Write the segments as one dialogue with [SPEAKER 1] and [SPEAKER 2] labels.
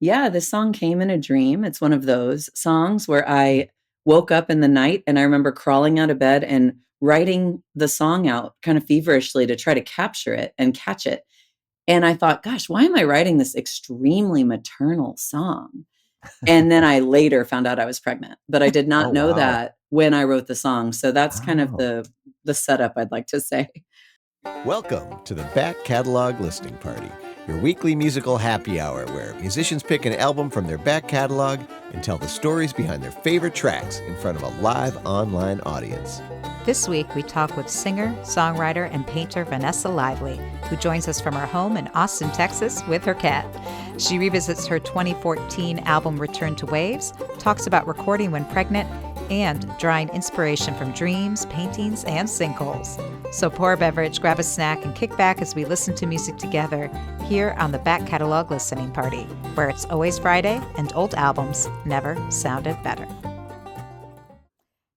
[SPEAKER 1] Yeah, this song came in a dream. It's one of those songs where I woke up in the night and I remember crawling out of bed and writing the song out kind of feverishly to try to capture it and catch it. And I thought, gosh, why am I writing this extremely maternal song? And then I later found out I was pregnant, but I did
[SPEAKER 2] Oh,
[SPEAKER 1] not know
[SPEAKER 2] wow.
[SPEAKER 1] that when I wrote the song. So that's kind of
[SPEAKER 2] Oh.
[SPEAKER 1] the setup, I'd like to say.
[SPEAKER 2] Welcome to the Back Catalog Listening Party, your weekly musical happy hour where musicians pick an album from their back catalog and tell the stories behind their favorite tracks in front of a live online audience.
[SPEAKER 3] This week, we talk with singer, songwriter, and painter Vanessa Lively, who joins us from her home in Austin, Texas, with her cat. She revisits her 2014 album Return to Waves, talks about recording when pregnant, and drawing inspiration from dreams, paintings, and sinkholes. So pour a beverage, grab a snack, and kick back as we listen to music together here on the Back Catalog Listening Party, where it's always Friday and old albums never sounded better.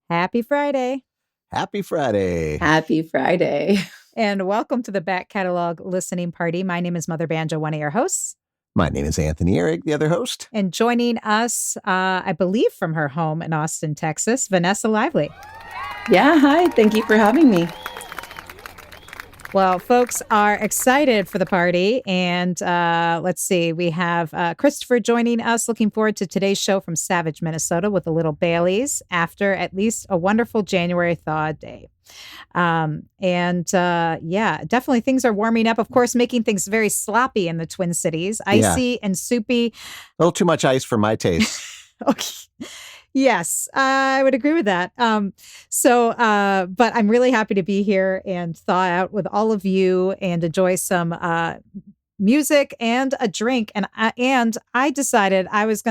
[SPEAKER 3] Happy Friday.
[SPEAKER 2] Happy Friday.
[SPEAKER 1] Happy Friday.
[SPEAKER 3] And welcome to the Back Catalog Listening Party. My name is Mother Banjo, one of your hosts.
[SPEAKER 2] My name is Anthony Ihrig, the other host.
[SPEAKER 3] And joining us, I believe from her home in Austin, Texas, Vanessa Lively.
[SPEAKER 1] Yeah, hi. Thank you for having me.
[SPEAKER 3] Well, folks are excited for the party. And let's see, we have Christopher joining us. Looking forward to today's show from Savage, Minnesota with a little Bailey's after at least a wonderful January thaw day. Yeah, definitely things are warming up. Of course, making things very sloppy in the Twin Cities, icy and soupy.
[SPEAKER 2] A little too much ice for my taste.
[SPEAKER 3] Okay. Yes, I would agree with that. But I'm really happy to be here and thaw out with all of you and enjoy some music and a drink. And I decided I was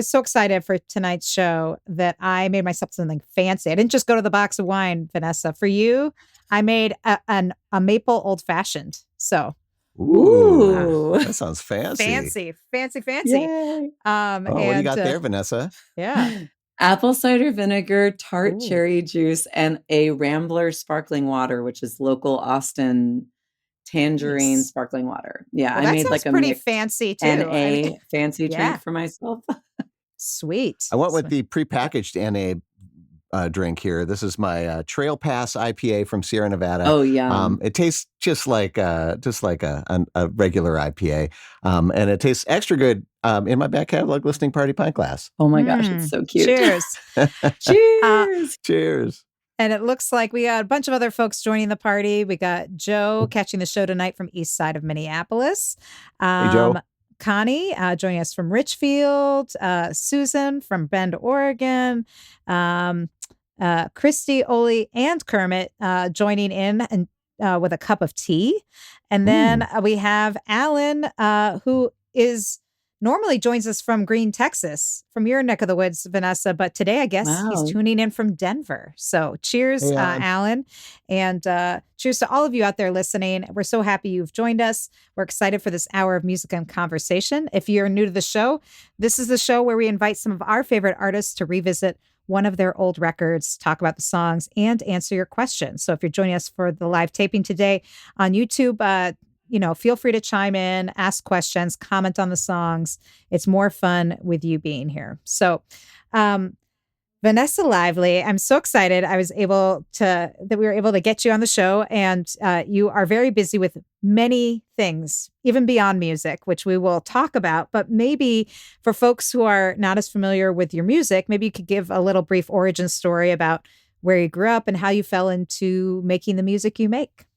[SPEAKER 3] so excited for tonight's show that I made myself something fancy. I didn't just go to the box of wine, Vanessa. For you, I made a maple old fashioned. So.
[SPEAKER 2] Ooh, that sounds fancy.
[SPEAKER 3] Fancy.
[SPEAKER 1] Yay.
[SPEAKER 2] What do you got there, Vanessa?
[SPEAKER 3] Yeah.
[SPEAKER 1] Apple cider vinegar, tart cherry juice, and a Rambler sparkling water, which is local Austin tangerine sparkling water. Yeah,
[SPEAKER 3] well,
[SPEAKER 1] I made like a
[SPEAKER 3] pretty fancy too.
[SPEAKER 1] and a fancy drink for myself.
[SPEAKER 3] Sweet.
[SPEAKER 2] I went with the prepackaged NA drink here. This is my Trail Pass IPA from Sierra Nevada.
[SPEAKER 1] Oh yeah.
[SPEAKER 2] It tastes just like a regular IPA, and it tastes extra good in my Back Catalog Listening Party pint glass.
[SPEAKER 1] Oh my gosh, it's so cute.
[SPEAKER 3] Cheers.
[SPEAKER 1] Cheers.
[SPEAKER 2] Cheers.
[SPEAKER 3] And it looks like we got a bunch of other folks joining the party. We got Joe catching the show tonight from east side of Minneapolis.
[SPEAKER 2] Hey, Joe.
[SPEAKER 3] Connie joining us from Richfield. Susan from Bend, Oregon. Christy, Oli, and Kermit joining in and with a cup of tea. And then we have Alan, who normally joins us from Green, Texas, from your neck of the woods, Vanessa. But today, I guess he's tuning in from Denver. So cheers, Alan. And cheers to all of you out there listening. We're so happy you've joined us. We're excited for this hour of music and conversation. If you're new to the show, this is the show where we invite some of our favorite artists to revisit one of their old records, talk about the songs, and answer your questions. So if you're joining us for the live taping today on YouTube, feel free to chime in, ask questions, comment on the songs. It's more fun with you being here. So, Vanessa Lively, I'm so excited that we were able to get you on the show. And you are very busy with many things, even beyond music, which we will talk about. But maybe for folks who are not as familiar with your music, maybe you could give a little brief origin story about where you grew up and how you fell into making the music you make.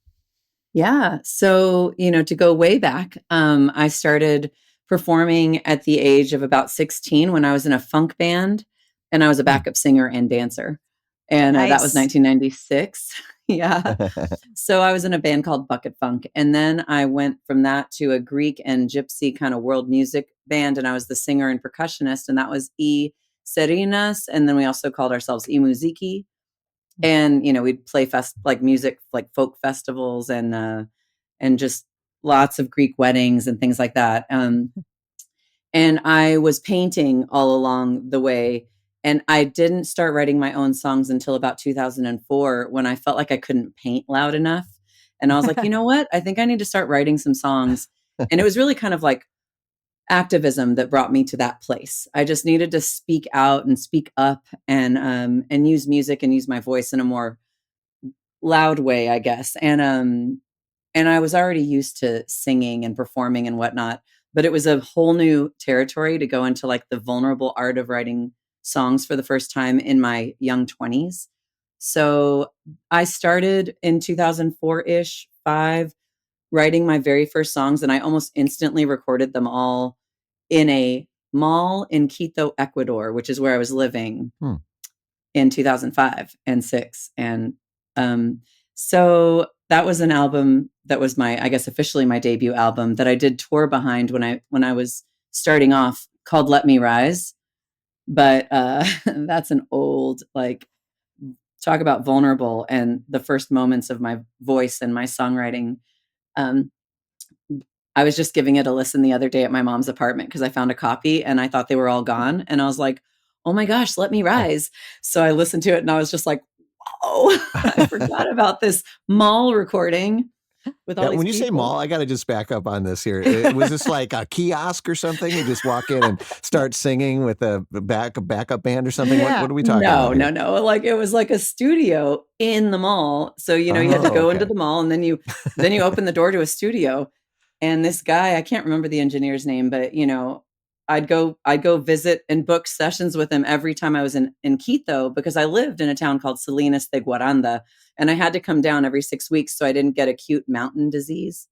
[SPEAKER 1] Yeah. So, to go way back, I started performing at the age of about 16 when I was in a funk band and I was a backup singer and dancer. And that was 1996. Yeah. So I was in a band called Bucket Funk. And then I went from that to a Greek and gypsy kind of world music band. And I was the singer and percussionist. And that was E Serinas. And then we also called ourselves E Muziki. And, we'd play music, like folk festivals and just lots of Greek weddings and things like that. And I was painting all along the way. And I didn't start writing my own songs until about 2004 when I felt like I couldn't paint loud enough. And I was like, you know what? I think I need to start writing some songs. And it was really kind of like activism that brought me to that place. I just needed to speak out and speak up and use music and use my voice in a more loud way, I guess. And I was already used to singing and performing and whatnot, but it was a whole new territory to go into like the vulnerable art of writing songs for the first time in my young 20s. So I started in 2004-ish, 5, writing my very first songs, and I almost instantly recorded them all in a mall in Quito, Ecuador, which is where I was living in 2005 and 6. And so that was an album that was my, I guess, officially my debut album that I did tour behind when I was starting off, called Let Me Rise. But that's an old, like, talk about vulnerable and the first moments of my voice and my songwriting. I was just giving it a listen the other day at my mom's apartment because I found a copy and I thought they were all gone. And I was like, oh my gosh, Let Me Rise. So I listened to it and I was just like, whoa, I forgot about this mall recording with all these
[SPEAKER 2] when you say
[SPEAKER 1] people.
[SPEAKER 2] mall, I got to just back up on this here. Was this like a kiosk or something? You just walk in and start singing with a backup band or something?
[SPEAKER 3] Yeah.
[SPEAKER 2] What are we talking about here?
[SPEAKER 1] No. Like, it was like a studio in the mall. So, you had to go into the mall and then you open the door to a studio. And this guy, I can't remember the engineer's name, but I'd go visit and book sessions with him every time I was in Quito, because I lived in a town called Salinas de Guaranda, and I had to come down every 6 weeks so I didn't get acute mountain disease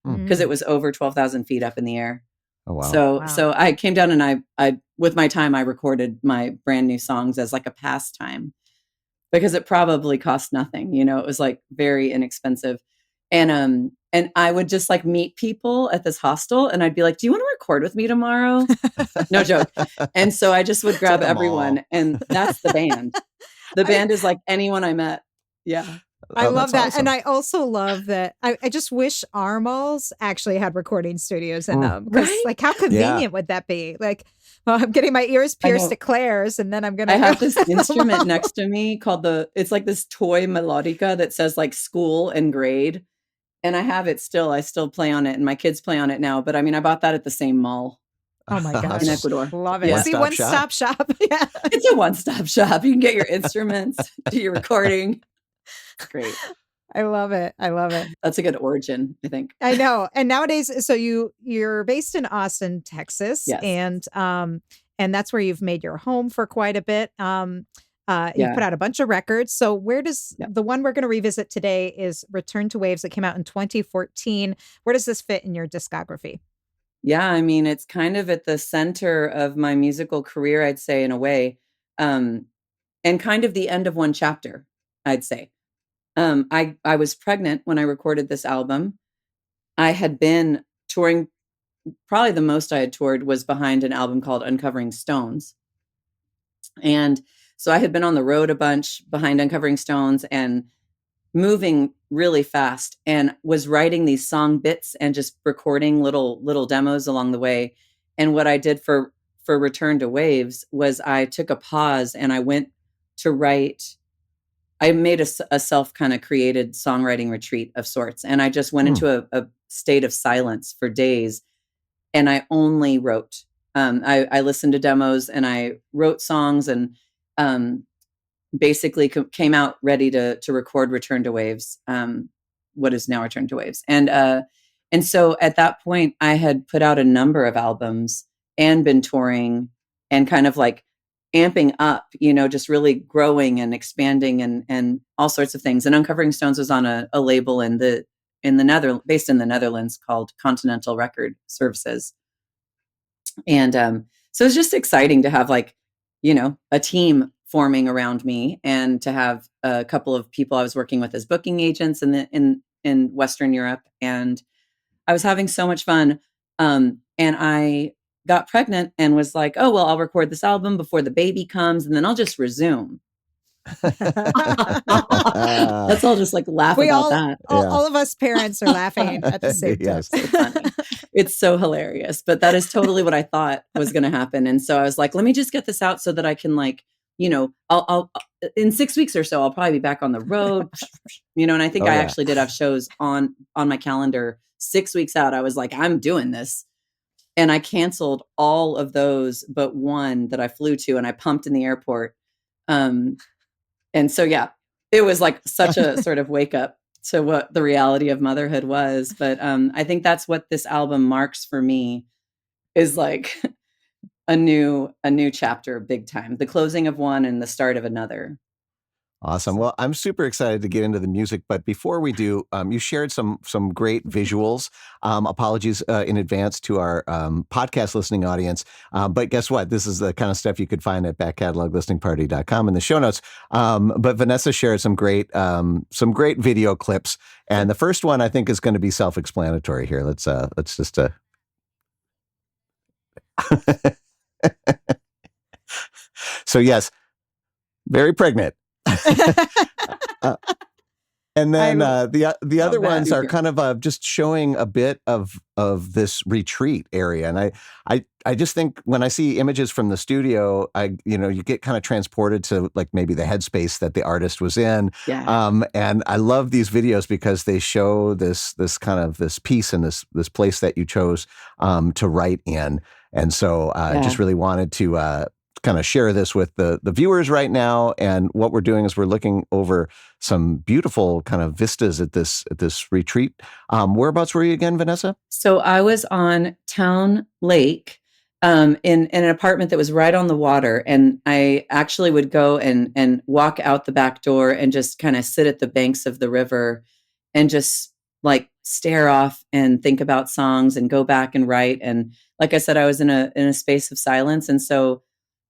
[SPEAKER 1] because it was over 12,000 feet up in the air.
[SPEAKER 2] Oh, wow.
[SPEAKER 1] So I came down and I with my time I recorded my brand new songs as like a pastime, because it probably cost nothing. It was like very inexpensive. And I would just like meet people at this hostel and I'd be like, do you want to record with me tomorrow? No joke. And so I just would grab everyone, and that's the band. The band is like anyone I met. Yeah.
[SPEAKER 3] I love that.
[SPEAKER 2] Awesome.
[SPEAKER 3] And I also love that. I just wish our malls actually had recording studios in them. Because like, how convenient would that be? Like, well, I'm getting my ears pierced at Claire's and then I'm going to
[SPEAKER 1] have this instrument next to me called it's like this toy melodica that says like school and grade. And I have it still. I still play on it, and my kids play on it now. But I mean, I bought that at the same mall.
[SPEAKER 3] Oh my gosh.
[SPEAKER 1] In Ecuador.
[SPEAKER 3] Love it.
[SPEAKER 1] Yeah.
[SPEAKER 3] See, one-stop shop. Yeah.
[SPEAKER 1] It's a one-stop shop. You can get your instruments, do your recording. It's great.
[SPEAKER 3] I love it. I love it.
[SPEAKER 1] That's a good origin, I think.
[SPEAKER 3] I know. And nowadays, so you're based in Austin, Texas.
[SPEAKER 1] Yes.
[SPEAKER 3] And that's where you've made your home for quite a bit. You put out a bunch of records. So where does the one we're going to revisit today is Return to Waves that came out in 2014. Where does this fit in your discography?
[SPEAKER 1] Yeah, I mean, it's kind of at the center of my musical career, I'd say, in a way, and kind of the end of one chapter, I'd say. I was pregnant when I recorded this album. I had been touring. Probably the most I had toured was behind an album called Uncovering Stones. And so I had been on the road a bunch behind Uncovering Stones and moving really fast, and was writing these song bits and just recording little demos along the way. And what I did for Return to Waves was I took a pause and I went to write. I made a self kind of created songwriting retreat of sorts. And I just went into a state of silence for days. And I only wrote. I listened to demos and I wrote songs, and basically came out ready to record Return to Waves, what is now Return to Waves. And so at that point, I had put out a number of albums and been touring and kind of like amping up, just really growing and expanding and all sorts of things. And Uncovering Stones was on a label based in the Netherlands called Continental Record Services. And so it's just exciting to have like, a team forming around me, and to have a couple of people I was working with as booking agents in Western Europe. And I was having so much fun. And I got pregnant and was like, oh, well, I'll record this album before the baby comes and then I'll just resume. Let's all just like laugh about that.
[SPEAKER 3] All of us parents are laughing at the same time.
[SPEAKER 1] Yes. So funny. It's so hilarious, but that is totally what I thought was going to happen. And so I was like, let me just get this out so that I can like, I'll in 6 weeks or so, I'll probably be back on the road, and I think I actually did have shows on my calendar 6 weeks out. I was like, I'm doing this. And I canceled all of those but one that I flew to, and I pumped in the airport. Um, and so, yeah, it was like such a sort of wake up to what the reality of motherhood was. But I think that's what this album marks for me, is like a new chapter, big time. The closing of one and the start of another.
[SPEAKER 2] Awesome. Well, I'm super excited to get into the music, but before we do, you shared some great visuals. Apologies in advance to our podcast listening audience. But guess what? This is the kind of stuff you could find at backcataloglisteningparty.com in the show notes. But Vanessa shared some great video clips, and the first one I think is going to be self-explanatory here. Let's just. So yes, very pregnant. And then the other ones are kind of just showing a bit of this retreat area, and I just think when I see images from the studio, you get kind of transported to like maybe the headspace that the artist was in.
[SPEAKER 1] Yeah.
[SPEAKER 2] And I love these videos because they show this kind of this piece and this place that you chose to write in, and so I just really wanted to kind of share this with the viewers right now. And what we're doing is we're looking over some beautiful kind of vistas at this retreat. Whereabouts were you again, Vanessa?
[SPEAKER 1] So I was on Town Lake, in an apartment that was right on the water. And I actually would go and walk out the back door and just kind of sit at the banks of the river and just like stare off and think about songs and go back and write. And like I said, I was in a space of silence. And so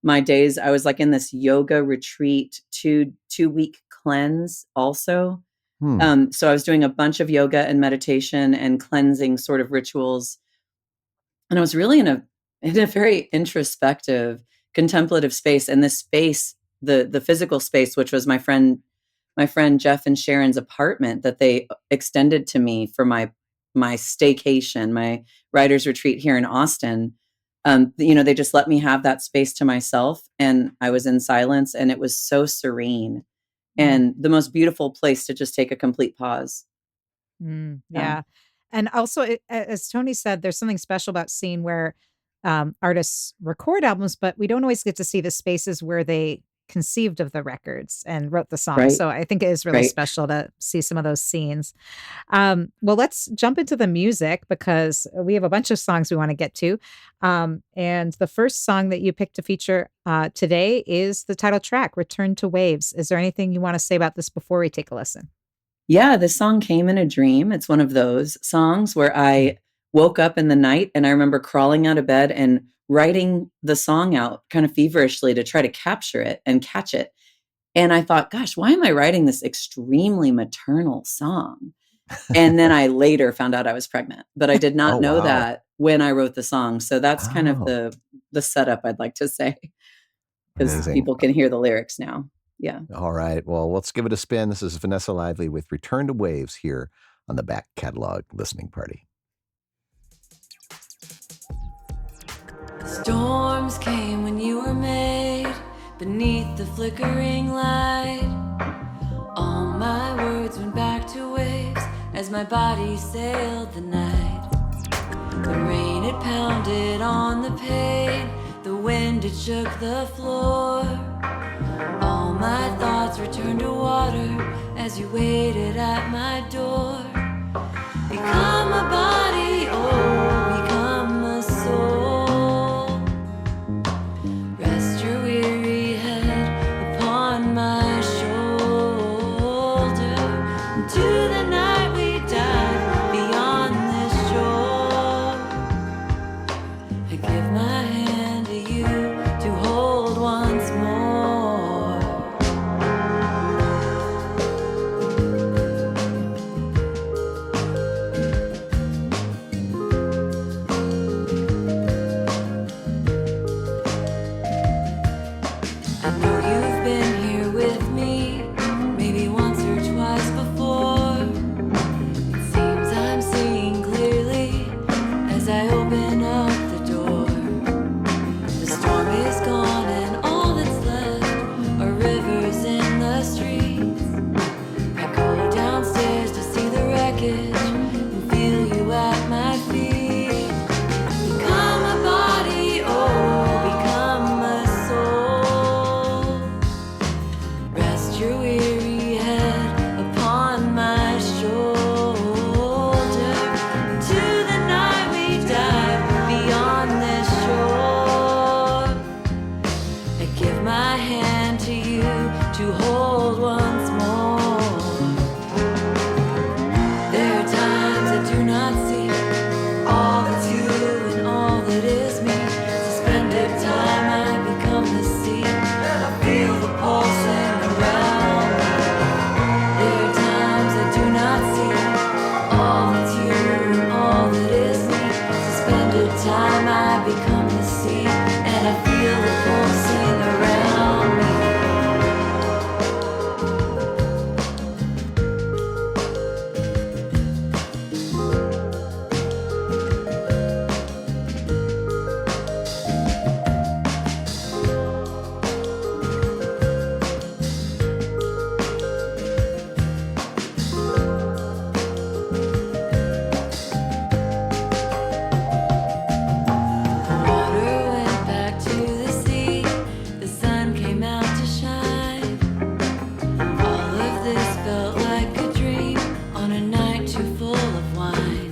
[SPEAKER 1] my days, I was like in this yoga retreat, 2-week cleanse also. So I was doing a bunch of yoga and meditation and cleansing sort of rituals. And I was really in a very introspective, contemplative space. And this space, the physical space, which was my friend Jeff and Sharon's apartment that they extended to me for my staycation, my writer's retreat here in Austin. They just let me have that space to myself, and I was in silence, and it was so serene and the most beautiful place to just take a complete pause.
[SPEAKER 3] Yeah. And also, as Tony said, there's something special about seeing where artists record albums, but we don't always get to see the spaces where they conceived of the records and wrote the songs.
[SPEAKER 1] Right.
[SPEAKER 3] So I think it is really special to see some of those scenes. Well, let's jump into the music because we have a bunch of songs we want to get to. And the first song that you picked to feature today is the title track, Return to Waves. Is there anything you want to say about this before we take a listen?
[SPEAKER 1] Yeah, this song came in a dream. It's one of those songs where I woke up in the night and I remember crawling out of bed and writing the song out kind of feverishly to try to capture it and catch it. And I thought, gosh, why am I writing this extremely maternal song? And then I later found out I was pregnant, but I did not know that when I wrote the song. So that's kind of the setup, I'd like to say, because people can hear the lyrics now. Yeah.
[SPEAKER 2] All right. Well, let's give it a spin. This is Vanessa Lively with Return to Waves here on the Back Catalog Listening Party.
[SPEAKER 4] Storms came when you were made beneath the flickering light. All my words went back to waves as my body sailed the night. The rain, it pounded on the pane. The wind, it shook the floor. All my thoughts returned to water as you waited at my door. Become a body, oh, become a soul. Rest your weary head upon my shoulder. Into the night we dive beyond this shore. I give my hand to you to hold once more. time I become the sea, and I feel the pulsing around me. There are times I do not see all that's you and all that is me. Suspended time I become the sea, and I feel the pulsing around me. Water went back to the sea, the sun came out to shine. All of this felt like a dream on a night too full of wine.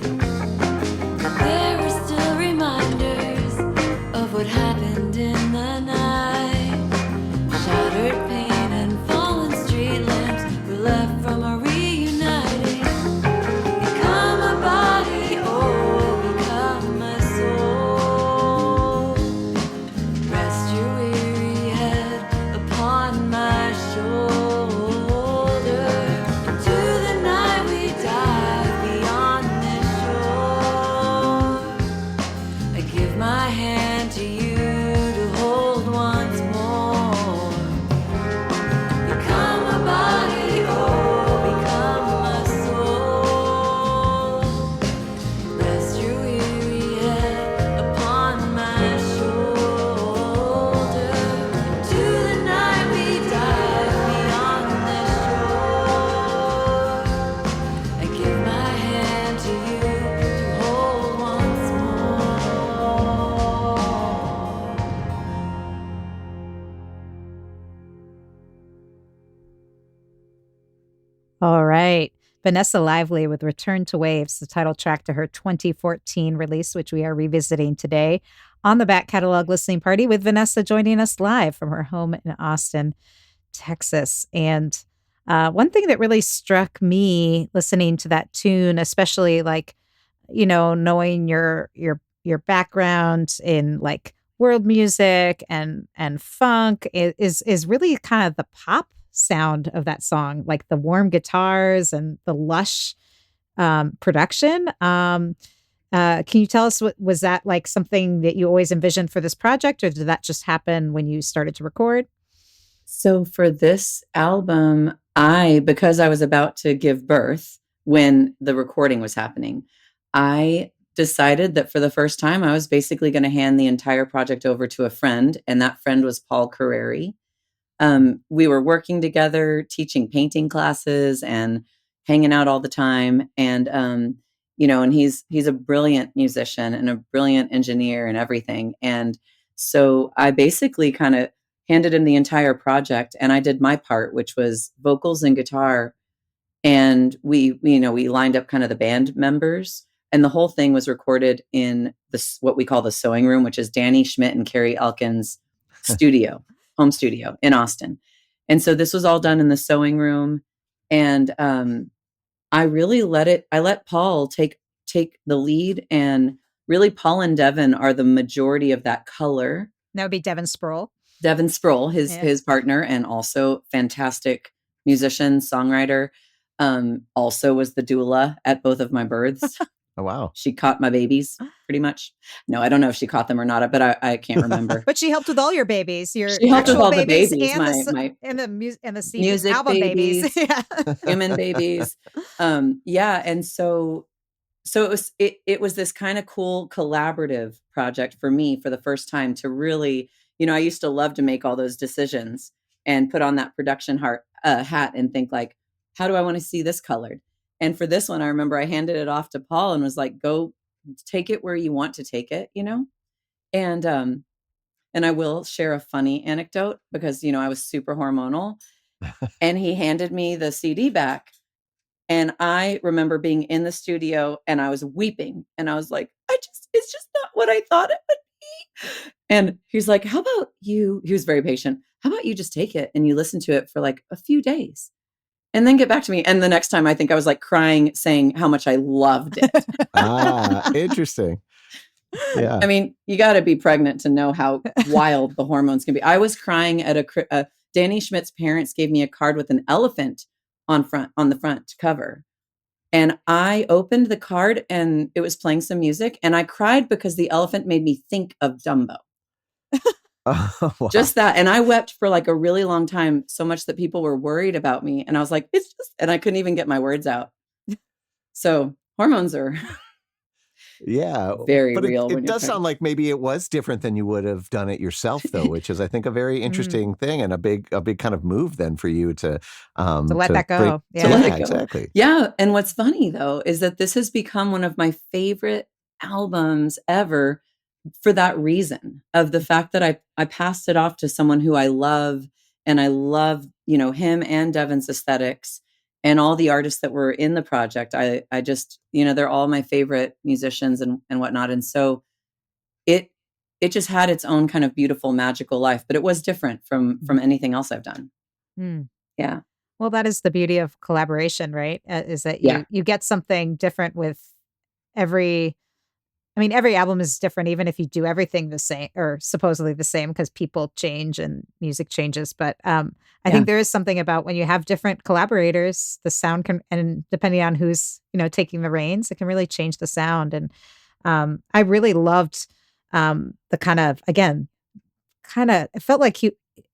[SPEAKER 4] There were still reminders of what happened in the night. Shattered paint and fallen street lamps were left from a reuniting. Become a body, oh, become my soul. Rest your weary head upon my shoulder. Into the night we dive beyond this shore. I give my hand to you to hold once more. Become a body, oh, become my soul. Rest your weary head upon my shoulder. Into the night we dive beyond this shore. I give my hand to you to hold once more.
[SPEAKER 3] All right. Vanessa Lively with Return to Waves, the title track to her 2014 release, which we are revisiting today on the Back Catalog Listening Party, with Vanessa joining us live from her home in Austin, Texas. And one thing that really struck me listening to that tune, especially like, knowing your background in like world music and funk is really kind of the pop sound of that song, like the warm guitars and the lush production. Can you tell us, what was that, like something that you always envisioned for this project, or did that just happen when you started to record?
[SPEAKER 1] So for this album, because I was about to give birth when the recording was happening, I decided that for the first time, I was basically going to hand the entire project over to a friend, and that friend was Paul Carreri. We were working together, teaching painting classes and hanging out all the time. And, and he's a brilliant musician and a brilliant engineer and everything. And so I basically kind of handed him the entire project, and I did my part, which was vocals and guitar. And we lined up kind of the band members, and the whole thing was recorded in this, what we call the sewing room, which is Danny Schmidt and Carrie Elkin's home studio in Austin. And so this was all done in the sewing room. And I let Paul take the lead, and really Paul and Devin are the majority of that color.
[SPEAKER 3] That would be Devin Sproul.
[SPEAKER 1] Devin Sproul, his partner, and also fantastic musician, songwriter. Also was the doula at both of my births.
[SPEAKER 2] Oh, wow.
[SPEAKER 1] She caught my babies pretty much. No, I don't know if she caught them or not, but I can't remember.
[SPEAKER 3] But she helped with all your babies, your
[SPEAKER 1] She helped with
[SPEAKER 3] actual
[SPEAKER 1] all the babies,
[SPEAKER 3] and the CD
[SPEAKER 1] music
[SPEAKER 3] album babies.
[SPEAKER 1] babies.
[SPEAKER 3] Yeah.
[SPEAKER 1] Human babies. And so it was this kind of cool collaborative project for me for the first time to really, I used to love to make all those decisions and put on that production hat and think like, how do I want to see this colored? And for this one, I remember I handed it off to Paul and was like, go take it where you want to take it, And I will share a funny anecdote because, I was super hormonal, and he handed me the CD back. And I remember being in the studio and I was weeping, and I was like, it's just not what I thought it would be. And he's like, how about he was very patient. How about you just take it and you listen to it for like a few days and then get back to me. And the next time I think I was like crying, saying how much I loved it.
[SPEAKER 2] Interesting. Yeah.
[SPEAKER 1] I mean, you got to be pregnant to know how wild the hormones can be. I was crying at Danny Schmidt's parents gave me a card with an elephant on the front cover. And I opened the card and it was playing some music and I cried because the elephant made me think of Dumbo.
[SPEAKER 2] Oh, wow.
[SPEAKER 1] Just that. And I wept for like a really long time, so much that people were worried about me. And I was like, it's just, and I couldn't even get my words out. So hormones are
[SPEAKER 2] Yeah,
[SPEAKER 1] very
[SPEAKER 2] but
[SPEAKER 1] real when
[SPEAKER 2] it
[SPEAKER 1] you're
[SPEAKER 2] does sound
[SPEAKER 1] pregnant.
[SPEAKER 2] like maybe it was different than you would have done it yourself, though, which is, I think, a very
[SPEAKER 3] Mm.
[SPEAKER 2] interesting thing and a big kind of move then for you to
[SPEAKER 3] let that
[SPEAKER 2] break.
[SPEAKER 3] go.
[SPEAKER 1] To let
[SPEAKER 3] Yeah.
[SPEAKER 2] Yeah,
[SPEAKER 1] it go.
[SPEAKER 2] exactly.
[SPEAKER 1] Yeah, and what's funny though is that this has become one of my favorite albums ever for that reason of the fact that I passed it off to someone who I love and I love, him and Devin's aesthetics and all the artists that were in the project. I just, they're all my favorite musicians and whatnot. And so it it just had its own kind of beautiful magical life, but it was different from anything else I've done.
[SPEAKER 3] Mm.
[SPEAKER 1] Yeah.
[SPEAKER 3] Well, that is the beauty of collaboration, right? Is that
[SPEAKER 1] Yeah.
[SPEAKER 3] you get something different with every. I mean, every album is different, even if you do everything the same or supposedly the same, because people change and music changes. But I
[SPEAKER 1] Yeah.
[SPEAKER 3] think there is something about when you have different collaborators, the sound can, and depending on who's taking the reins, it can really change the sound. And I really loved the kind of again, kind of it felt like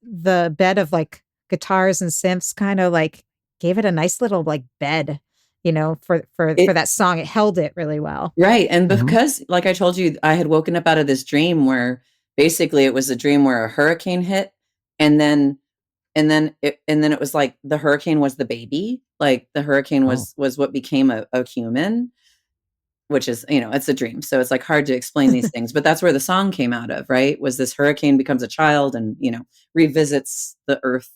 [SPEAKER 3] the bed of like guitars and synths kind of like gave it a nice little like bed, for
[SPEAKER 1] It
[SPEAKER 3] that song. It held it really well.
[SPEAKER 1] Right, and
[SPEAKER 2] Hmm.
[SPEAKER 1] because, like I told you, I had woken up out of this dream where basically it was a dream where a hurricane hit, and then it was like the hurricane was the baby, like the hurricane
[SPEAKER 2] Oh,
[SPEAKER 1] was what became a human, which is, it's a dream, so it's, like, hard to explain these things, but that's where the song came out of, right? Was this hurricane becomes a child and, revisits the earth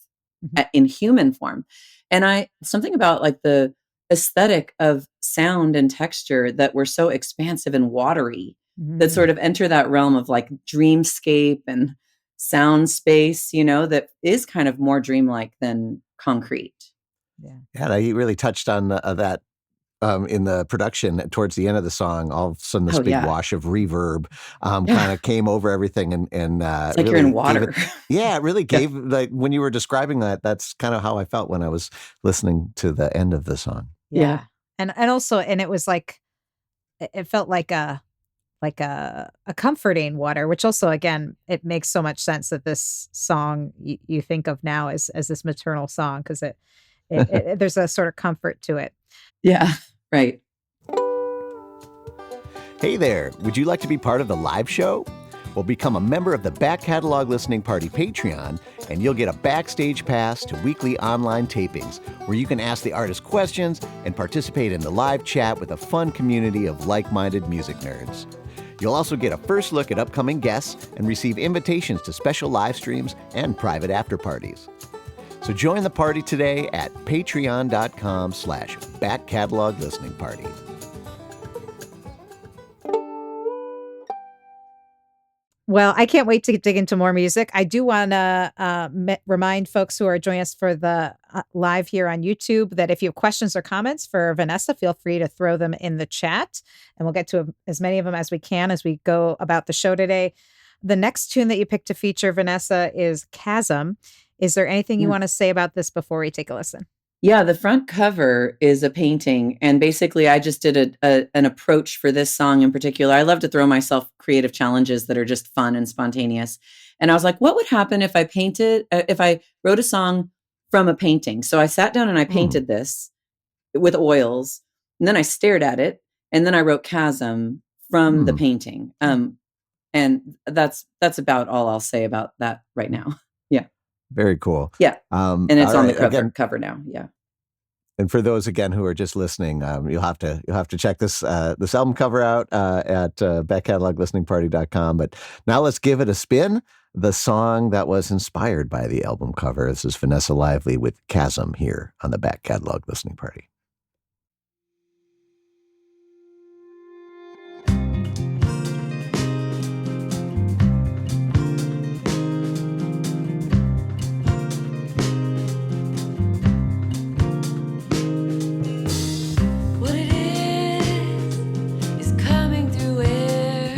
[SPEAKER 3] Mhm.
[SPEAKER 1] in human form. And I something about, like, the aesthetic of sound and texture that were so expansive and watery that
[SPEAKER 3] Mhm.
[SPEAKER 1] sort of enter that realm of, like, dreamscape and sound space, that is kind of more dreamlike than concrete.
[SPEAKER 3] Yeah.
[SPEAKER 2] yeah, you really touched on that in the production towards the end of the song. All of a sudden, this
[SPEAKER 1] Oh,
[SPEAKER 2] big
[SPEAKER 1] yeah.
[SPEAKER 2] wash of reverb
[SPEAKER 1] Yeah.
[SPEAKER 2] kind of came over everything and
[SPEAKER 1] It's like you're in
[SPEAKER 2] really gave it.
[SPEAKER 1] water.
[SPEAKER 2] Yeah, it really
[SPEAKER 1] Yeah.
[SPEAKER 2] gave like when you were describing that. That's kind of how I felt when I was listening to the end of the song.
[SPEAKER 1] Yeah.
[SPEAKER 3] Yeah. And also and it was like it felt like a comforting water, which also again, it makes so much sense that this song you think of now as this maternal song because there's a sort of comfort to it.
[SPEAKER 1] Yeah. Right.
[SPEAKER 2] Hey there, would you like to be part of the live show? Well, become a member of the Back Catalog Listening Party Patreon, and you'll get a backstage pass to weekly online tapings where you can ask the artist questions and participate in the live chat with a fun community of like-minded music nerds. You'll also get a first look at upcoming guests and receive invitations to special live streams and private after parties. So join the party today at patreon.com/Back Catalog Listening Party.
[SPEAKER 3] Well, I can't wait to dig into more music. I do want to remind folks who are joining us for the live here on YouTube that if you have questions or comments for Vanessa, feel free to throw them in the chat, and we'll get to as many of them as we can as we go about the show today. The next tune that you picked to feature, Vanessa, is Chasm. Is there anything you
[SPEAKER 1] Yeah.
[SPEAKER 3] want to say about this before we take a listen?
[SPEAKER 1] Yeah, the front cover is a painting, and basically, I just did an approach for this song in particular. I love to throw myself creative challenges that are just fun and spontaneous, and I was like, "What would happen if I wrote a song from a painting?" So I sat down and I
[SPEAKER 2] Hmm.
[SPEAKER 1] painted this with oils, and then I stared at it, and then I wrote "Chasm" from the
[SPEAKER 2] Hmm.
[SPEAKER 1] painting, and that's about all I'll say about that right now. Yeah,
[SPEAKER 2] Very cool.
[SPEAKER 1] yeah, and it's
[SPEAKER 2] All
[SPEAKER 1] on the
[SPEAKER 2] right.
[SPEAKER 1] cover now, yeah.
[SPEAKER 2] And for those again who are just listening, you'll have to check this album cover out at backcatalog.listeningparty.com. But now let's give it a spin. The song that was inspired by the album cover. This is Vanessa Lively with Chasm here on the Back Catalog Listening Party.
[SPEAKER 4] What it is coming through air.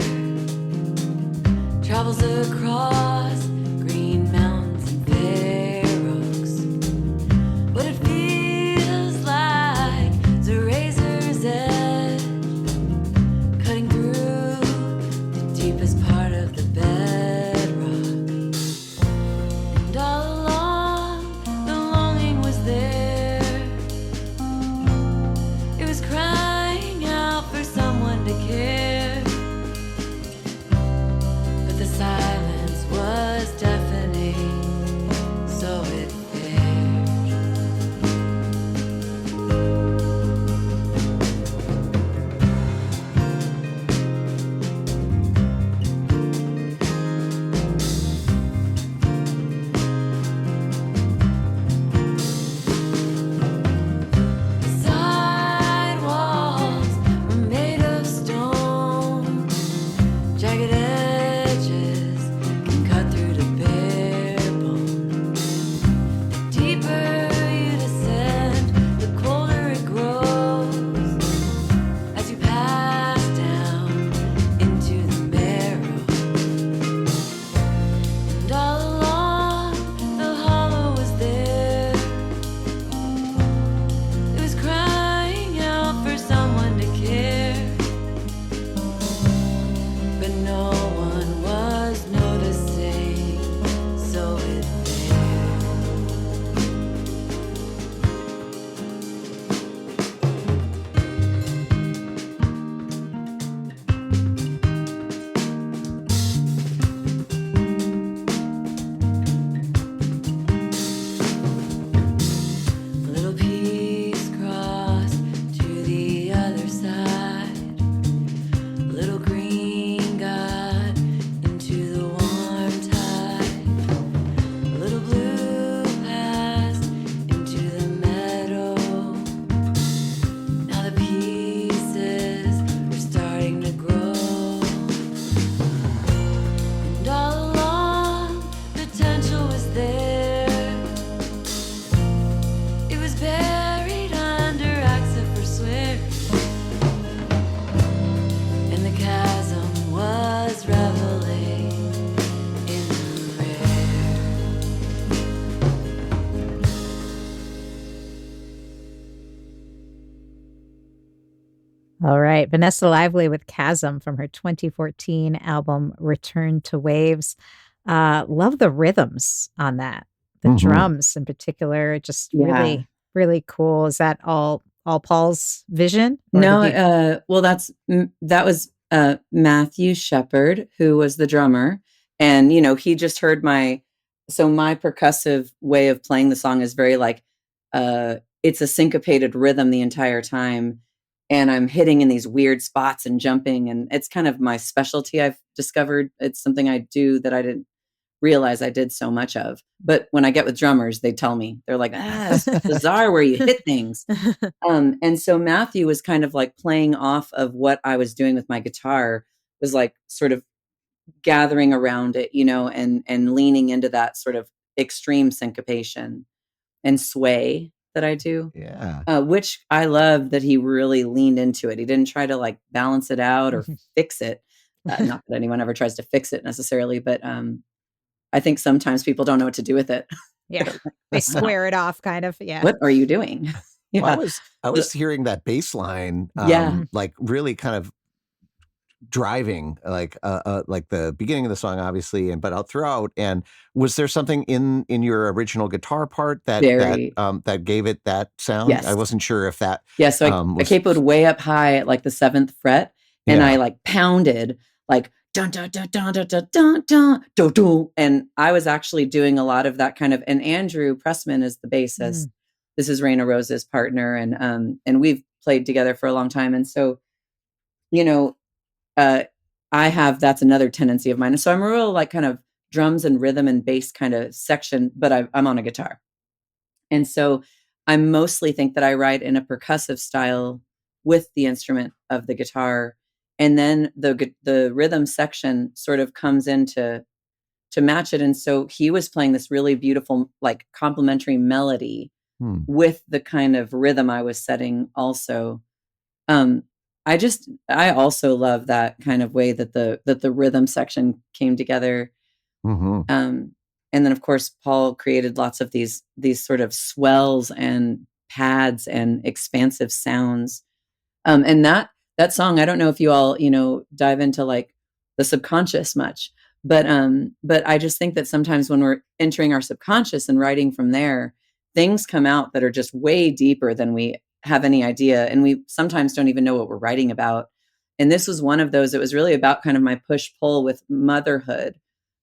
[SPEAKER 4] across green mountains and fair oaks. What it feels like is a razor's edge cutting through the deepest part of the bedrock. And all along, the longing was there. It was crying out for someone to care. But the silence was deafening, so it fared. Sidewalls were made of stone. Jagged edges can cut through the bare bone. The deeper you descend, the colder it grows as you pass down into the marrow. And all along, the hollow was there. It was crying out for someone to care. But no one was noticing, so it fared. A little piece crossed to the other side. A little green got into the warm tide. A little blue passed into the meadow. Now the pieces are starting to grow. And all along, potential was there. It was buried under acts of forswear. And the chasm was reveling in the rare.
[SPEAKER 3] All right. Vanessa Lively with Chasm from her 2014 album Return to Waves. Love the rhythms on that. The
[SPEAKER 2] Mhm.
[SPEAKER 3] drums in particular, just
[SPEAKER 1] Yeah.
[SPEAKER 3] really, really cool. Is that all Paul's vision? Or
[SPEAKER 1] No,
[SPEAKER 3] did you-
[SPEAKER 1] well, that was Matthew Shepard, who was the drummer, and he just heard my percussive way of playing the song is very like it's a syncopated rhythm the entire time, and I'm hitting in these weird spots and jumping, and it's kind of my specialty. I've discovered it's something I do that I didn't realize I did so much of. But when I get with drummers, they tell me, they're like, it's bizarre where you hit things. And so Matthew was kind of like playing off of what I was doing with my guitar, was like sort of gathering around it, and leaning into that sort of extreme syncopation and sway that I do,
[SPEAKER 2] Yeah.
[SPEAKER 1] which I love that he really leaned into it. He didn't try to like balance it out or fix it. Not that anyone ever tries to fix it necessarily, but I think sometimes people don't know what to do with it.
[SPEAKER 3] yeah, they square it off kind of. Yeah.
[SPEAKER 1] What are you doing?
[SPEAKER 2] Well,
[SPEAKER 1] Yeah.
[SPEAKER 2] I was hearing that bass line,
[SPEAKER 1] Yeah.
[SPEAKER 2] like really kind of driving, like the beginning of the song, obviously, but out throughout. And was there something in your original guitar part that
[SPEAKER 1] Very.
[SPEAKER 2] that gave it that sound? I
[SPEAKER 1] Yes.
[SPEAKER 2] wasn't sure if that.
[SPEAKER 1] Yeah, so I
[SPEAKER 2] was
[SPEAKER 1] capoed way up high at like the 7th fret, and
[SPEAKER 2] Yeah.
[SPEAKER 1] I like pounded like dun dun dun dun dun dun dun dun dun dun, and I was actually doing a lot of that kind of. And Andrew Pressman is the bassist. This is Raina Rose's partner, and we've played together for a long time, and so I have that's another tendency of mine. And so I'm a real like kind of drums and rhythm and bass kind of section, but I'm on a guitar. And so I mostly think that I write in a percussive style with the instrument of the guitar. And then the rhythm section sort of comes in to match it. And so he was playing this really beautiful, like complementary melody with the kind of rhythm I was setting also. I also love that kind of way that the rhythm section came together.
[SPEAKER 2] Mm-hmm.
[SPEAKER 1] And then of course Paul created lots of these sort of swells and pads and expansive sounds. And that song, I don't know if you all, dive into like the subconscious much, but I just think that sometimes when we're entering our subconscious and writing from there, things come out that are just way deeper than we have any idea. And we sometimes don't even know what we're writing about. And this was one of those. It was really about kind of my push pull with motherhood.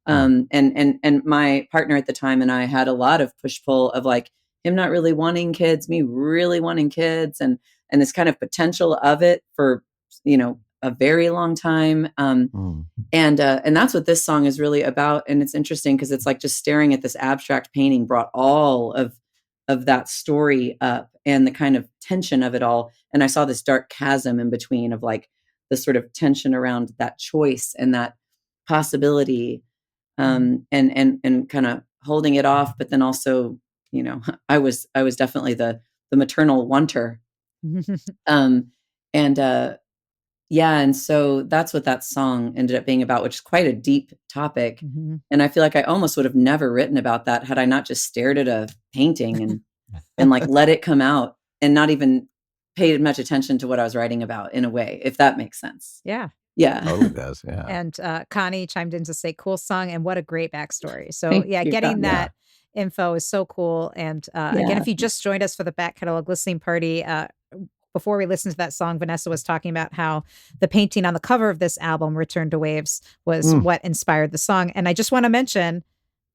[SPEAKER 1] And my partner at the time and I had a lot of push pull of like him not really wanting kids, me really wanting kids, and this kind of potential of it for a very long time. And that's what this song is really about. And it's interesting because it's like just staring at this abstract painting brought all of that story up and the kind of tension of it all. And I saw this dark chasm in between of like the sort of tension around that choice and that possibility, and kind of holding it off, but then also, I was definitely the maternal wanter. um and Yeah, and so that's what that song ended up being about, which is quite a deep topic. And I feel like I almost would have never written about that had I not just stared at a painting and like let it come out and not even paid much attention to what I was writing about in a way, if that makes sense.
[SPEAKER 3] Yeah.
[SPEAKER 1] Yeah.
[SPEAKER 2] Totally does. Yeah.
[SPEAKER 3] And Connie chimed in to say, cool song and what a great backstory. So
[SPEAKER 1] Thank
[SPEAKER 3] yeah,
[SPEAKER 1] you,
[SPEAKER 3] getting
[SPEAKER 1] Connie.
[SPEAKER 3] that info is so cool. And again,
[SPEAKER 1] Yeah.
[SPEAKER 3] if you just joined us for the back catalog listening party, before we listened to that song, Vanessa was talking about how the painting on the cover of this album, Return to Waves, was what inspired the song. And I just want to mention,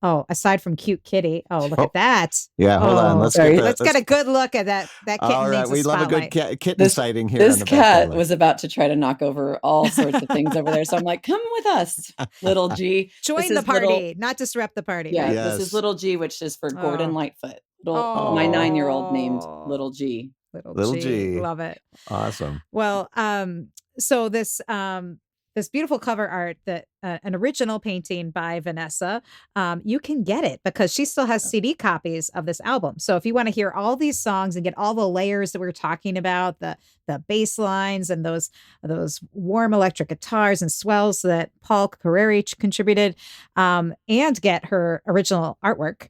[SPEAKER 3] aside from cute kitty, look at that.
[SPEAKER 2] Yeah, hold on. Let's
[SPEAKER 3] get a good look at that. That kitten
[SPEAKER 2] all right,
[SPEAKER 3] needs a
[SPEAKER 2] we love a
[SPEAKER 3] spotlight.
[SPEAKER 2] good kitten sighting here.
[SPEAKER 1] This
[SPEAKER 2] on the
[SPEAKER 1] cat was about to try to knock over all sorts of things over there. So I'm like, come with us, little G.
[SPEAKER 3] Join the party, not disrupt the party.
[SPEAKER 1] Yeah,
[SPEAKER 3] Right?
[SPEAKER 2] Yes.
[SPEAKER 1] This is little G, which is for Gordon Lightfoot. My 9-year-old named Little G.
[SPEAKER 3] Little G. Love it.
[SPEAKER 2] Awesome.
[SPEAKER 3] Well, so this beautiful cover art that an original painting by Vanessa, you can get it because she still has CD copies of this album. So if you want to hear all these songs and get all the layers that we're talking about, the bass lines and those warm electric guitars and swells that Paul Carreri contributed, and get her original artwork,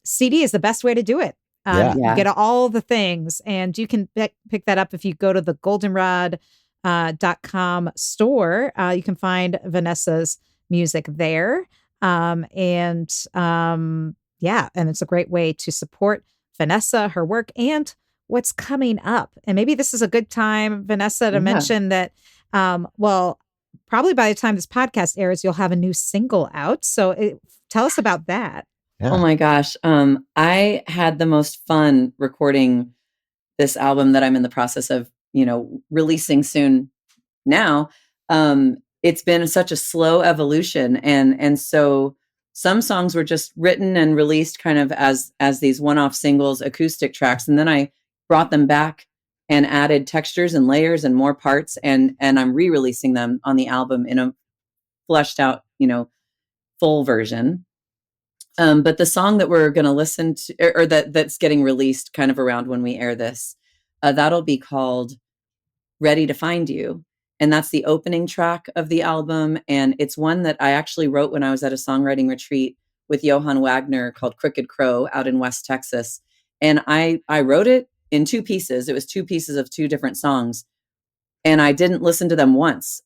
[SPEAKER 3] CD is the best way to do it. You get all the things, and you can pick that up if you go to the goldenrod.com store. You can find Vanessa's music there. And it's a great way to support Vanessa, her work, and what's coming up. And maybe this is a good time, Vanessa, to mention that, probably by the time this podcast airs, you'll have a new single out. So tell us about that.
[SPEAKER 2] Yeah.
[SPEAKER 1] Oh my gosh. I had the most fun recording this album that I'm in the process of, releasing soon now. It's been such a slow evolution. And so some songs were just written and released kind of as these one-off singles, acoustic tracks. And then I brought them back and added textures and layers and more parts. And I'm re-releasing them on the album in a fleshed out, full version. But the song that we're going to listen to, or that's getting released kind of around when we air this, that'll be called Ready to Find You. And that's the opening track of the album. And it's one that I actually wrote when I was at a songwriting retreat with Johann Wagner called Crooked Crow out in West Texas. And I wrote it in 2 pieces. It was 2 pieces of 2 different songs. And I didn't listen to them once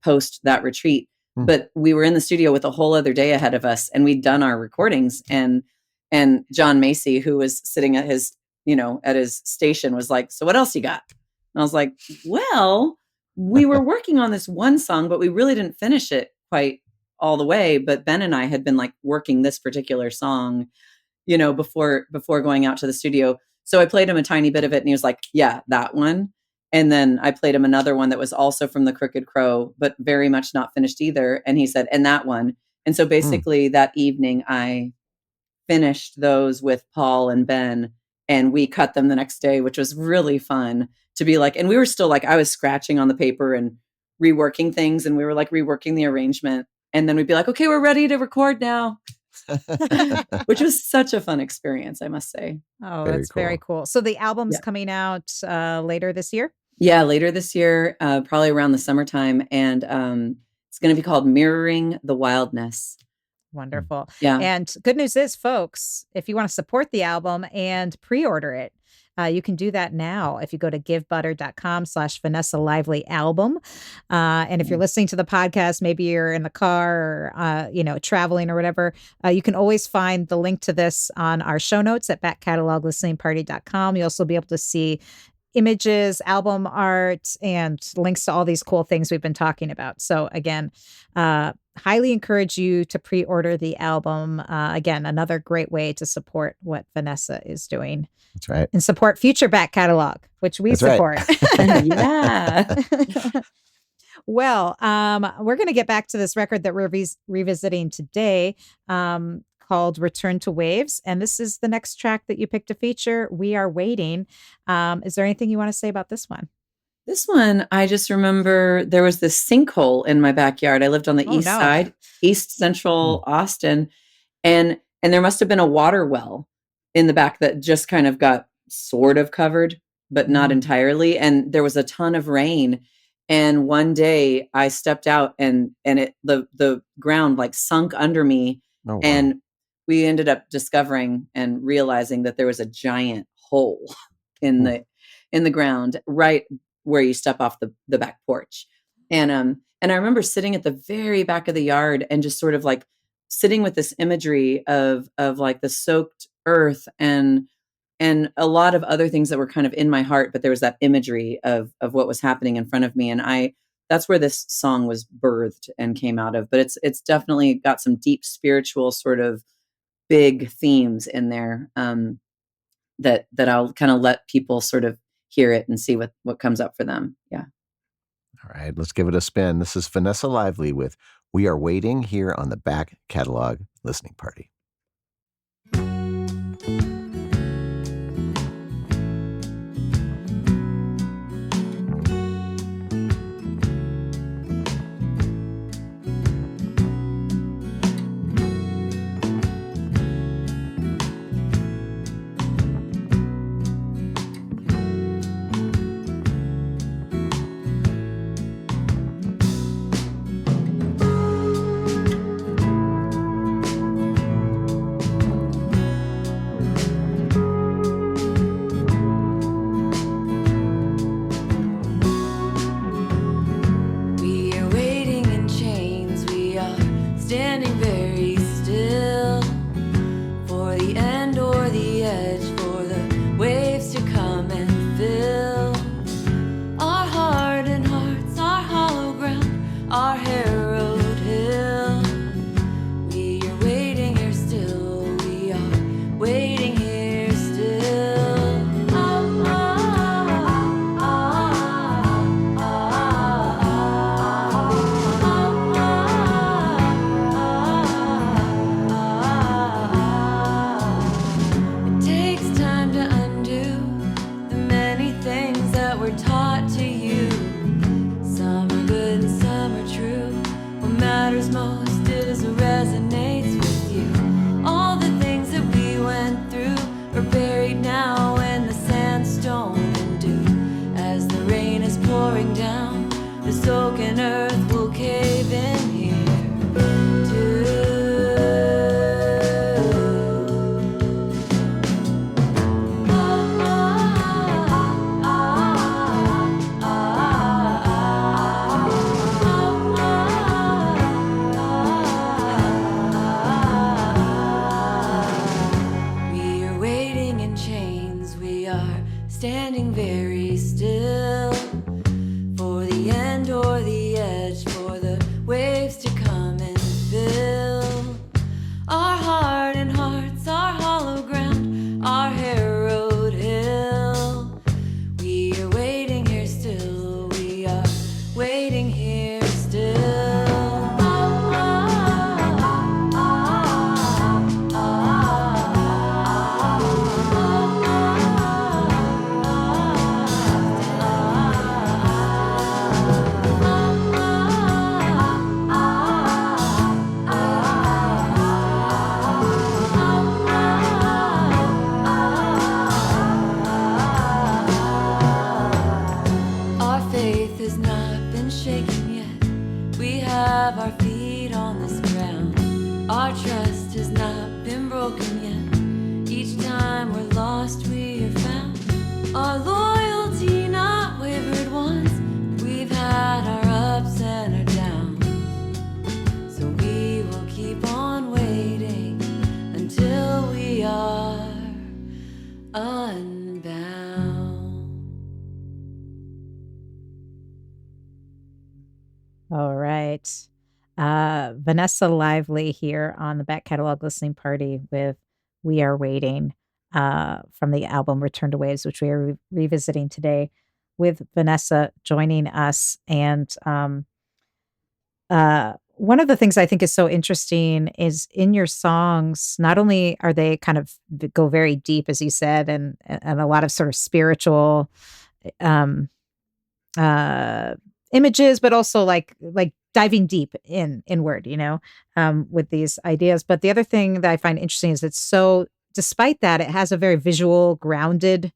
[SPEAKER 1] post that retreat. But we were in the studio with a whole other day ahead of us, and we'd done our recordings. And John Macy, who was sitting at his station, was like, "So what else you got?" And I was like, "Well, we were working on this one song, but we really didn't finish it quite all the way. But Ben and I had been like working this particular song, before going out to the studio. So I played him a tiny bit of it, and he was like, "Yeah, that one." And then I played him another one that was also from the Crooked Crow, but very much not finished either. And he said, "And that one." And so basically that evening I finished those with Paul and Ben, and we cut them the next day, which was really fun to be like, and we were still like, I was scratching on the paper and reworking things, and we were like reworking the arrangement. And then we'd be like, "Okay, we're ready to record now." Which was such a fun experience, I must say.
[SPEAKER 3] Oh, that's very cool. So the album's coming out later this year?
[SPEAKER 1] Yeah, later this year, probably around the summertime. And it's going to be called Mirroring the Wildness.
[SPEAKER 3] Wonderful.
[SPEAKER 1] Yeah.
[SPEAKER 3] And good news is, folks, if you want to support the album and pre-order it, you can do that now if you go to givebutter.com/Vanessa Lively album. And if you're listening to the podcast, maybe you're in the car or, traveling or whatever, you can always find the link to this on our show notes at backcataloglisteningparty.com. You'll also be able to see images, album art, and links to all these cool things we've been talking about. So again, highly encourage you to pre-order the album. Again, another great way to support what Vanessa is doing.
[SPEAKER 2] That's right.
[SPEAKER 3] And support future back catalog, which we
[SPEAKER 2] That's
[SPEAKER 3] support.
[SPEAKER 2] right.
[SPEAKER 1] Yeah.
[SPEAKER 3] Well, we're going to get back to this record that we're revisiting today, called Return to Waves. And this is the next track that you picked to feature, We Are Waiting. Is there anything you want to say about this one?
[SPEAKER 1] This one, I just remember there was this sinkhole in my backyard. I lived on the east side, east central Austin, and there must have been a water well in the back that just kind of got sort of covered, but not entirely. And there was a ton of rain. And one day I stepped out and the ground like sunk under me.
[SPEAKER 2] Oh, wow.
[SPEAKER 1] And we ended up discovering and realizing that there was a giant hole in the ground right where you step off the back porch. And I remember sitting at the very back of the yard and just sort of like sitting with this imagery of like the soaked earth and a lot of other things that were kind of in my heart, but there was that imagery of what was happening in front of me. And that's where this song was birthed and came out of. But it's definitely got some deep spiritual sort of big themes in there that I'll kind of let people sort of hear it and see what comes up for them. Yeah.
[SPEAKER 2] All right, let's give it a spin. This is Vanessa Lively with We Are Waiting here on the Back Catalog Listening Party.
[SPEAKER 3] Vanessa Lively here on the back catalog listening party with We Are Waiting from the album Return to Waves, which we are revisiting today with Vanessa joining us. And one of the things I think is so interesting is in your songs, not only are they kind of go very deep, as you said, and a lot of sort of spiritual um, uh, images, but also like diving deep inward, with these ideas. But the other thing that I find interesting is it's so, despite that, it has a very visual, grounded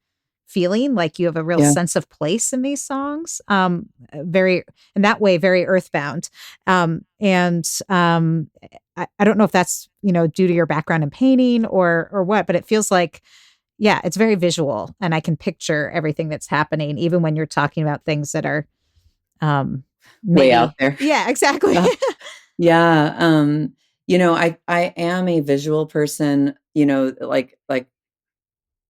[SPEAKER 3] feeling, like you have a real
[SPEAKER 1] Yeah.
[SPEAKER 3] sense of place in these songs, very, in that way, very earthbound. And I don't know if that's, due to your background in painting or what, but it feels like, yeah, it's very visual, and I can picture everything that's happening, even when you're talking about things that are
[SPEAKER 1] Way out
[SPEAKER 3] maybe,
[SPEAKER 1] there.
[SPEAKER 3] yeah, exactly.
[SPEAKER 1] Yeah. Yeah. I am a visual person, like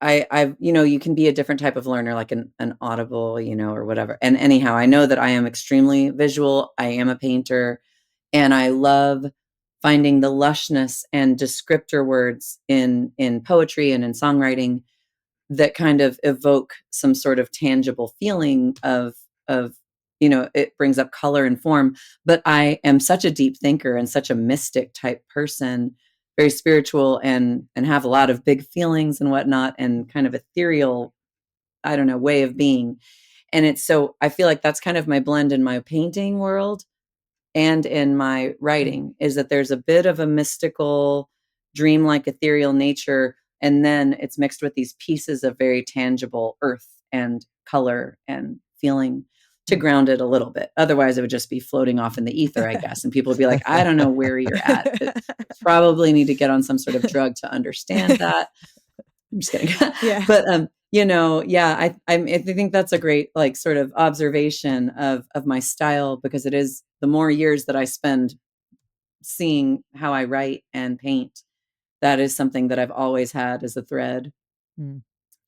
[SPEAKER 1] you can be a different type of learner, like an audible, or whatever. And anyhow, I know that I am extremely visual. I am a painter, and I love finding the lushness and descriptor words in poetry and in songwriting that kind of evoke some sort of tangible feeling of it brings up color and form. But I am such a deep thinker and such a mystic type person, very spiritual, and have a lot of big feelings and whatnot, and kind of ethereal, I don't know, way of being. And it's so, I feel like that's kind of my blend in my painting world and in my writing, is that there's a bit of a mystical, dreamlike, ethereal nature, and then it's mixed with these pieces of very tangible earth and color and feeling to ground it a little bit. Otherwise, it would just be floating off in the ether, I guess. And people would be like, I don't know where you're at. But probably need to get on some sort of drug to understand that. I'm just kidding.
[SPEAKER 3] Yeah.
[SPEAKER 1] But yeah, I think that's a great like sort of observation of my style, because it is, the more years that I spend seeing how I write and paint, that is something that I've always had as a thread,
[SPEAKER 3] Mm.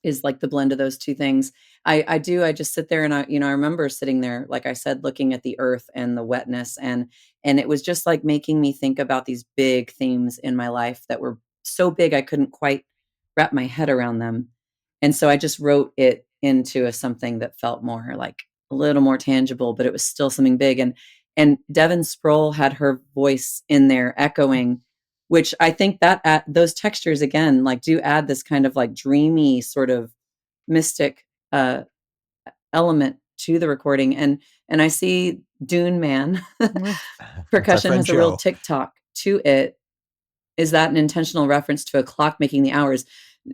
[SPEAKER 1] is like the blend of those two things. I just sit there, and I remember sitting there, like I said, looking at the earth and the wetness, and it was just like making me think about these big themes in my life that were so big I couldn't quite wrap my head around them. And so I just wrote it into something that felt more like a little more tangible, but it was still something big. And Devin Sproul had her voice in there echoing, which I think that those textures again, like, do add this kind of like dreamy sort of mystic element to the recording. And I see Dune Man percussion has a real TikTok to it. Is that an intentional reference to a clock making the hours?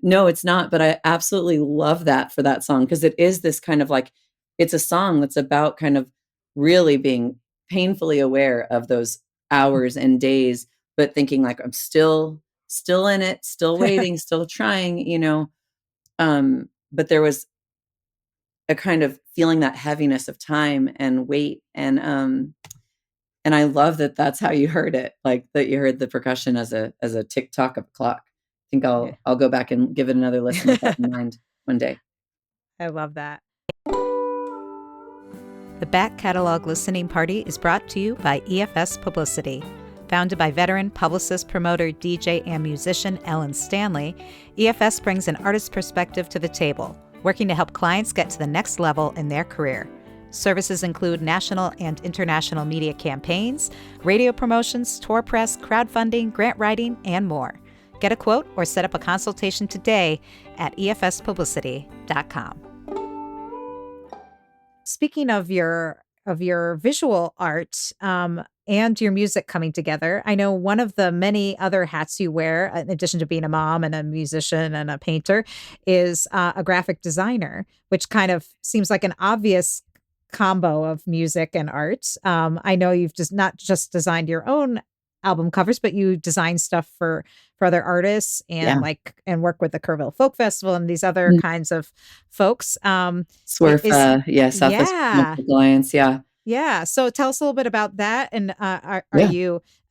[SPEAKER 1] No, it's not, but I absolutely love that for that song, because it is this kind of like, it's a song that's about kind of really being painfully aware of those hours and days, but thinking like, I'm still in it, still waiting, still trying, but there was a kind of feeling that heaviness of time and weight, and I love that that's how you heard it, like that you heard the percussion as a tick tock of a clock. I think
[SPEAKER 3] Yeah.
[SPEAKER 1] I'll go back and give it another listen with that in mind one day.
[SPEAKER 3] I love that. The Back Catalog Listening Party is brought to you by EFS Publicity. Founded by veteran publicist, promoter, DJ, and musician Ellen Stanley, EFS brings an artist's perspective to the table, working to help clients get to the next level in their career. Services include national and international media campaigns, radio promotions, tour press, crowdfunding, grant writing, and more. Get a quote or set up a consultation today at efspublicity.com. Speaking of your visual art and your music coming together, I know one of the many other hats you wear, in addition to being a mom and a musician and a painter, is a graphic designer, which kind of seems like an obvious combo of music and art. I know you've just not just designed your own album covers, but you design stuff for other artists and
[SPEAKER 1] Yeah.
[SPEAKER 3] and work with the Kerrville Folk Festival and these other kinds of folks.
[SPEAKER 1] Swerve, Southwest
[SPEAKER 3] Yeah.
[SPEAKER 1] Alliance, yeah.
[SPEAKER 3] Yeah. So tell us a little bit about that. And
[SPEAKER 1] Yeah.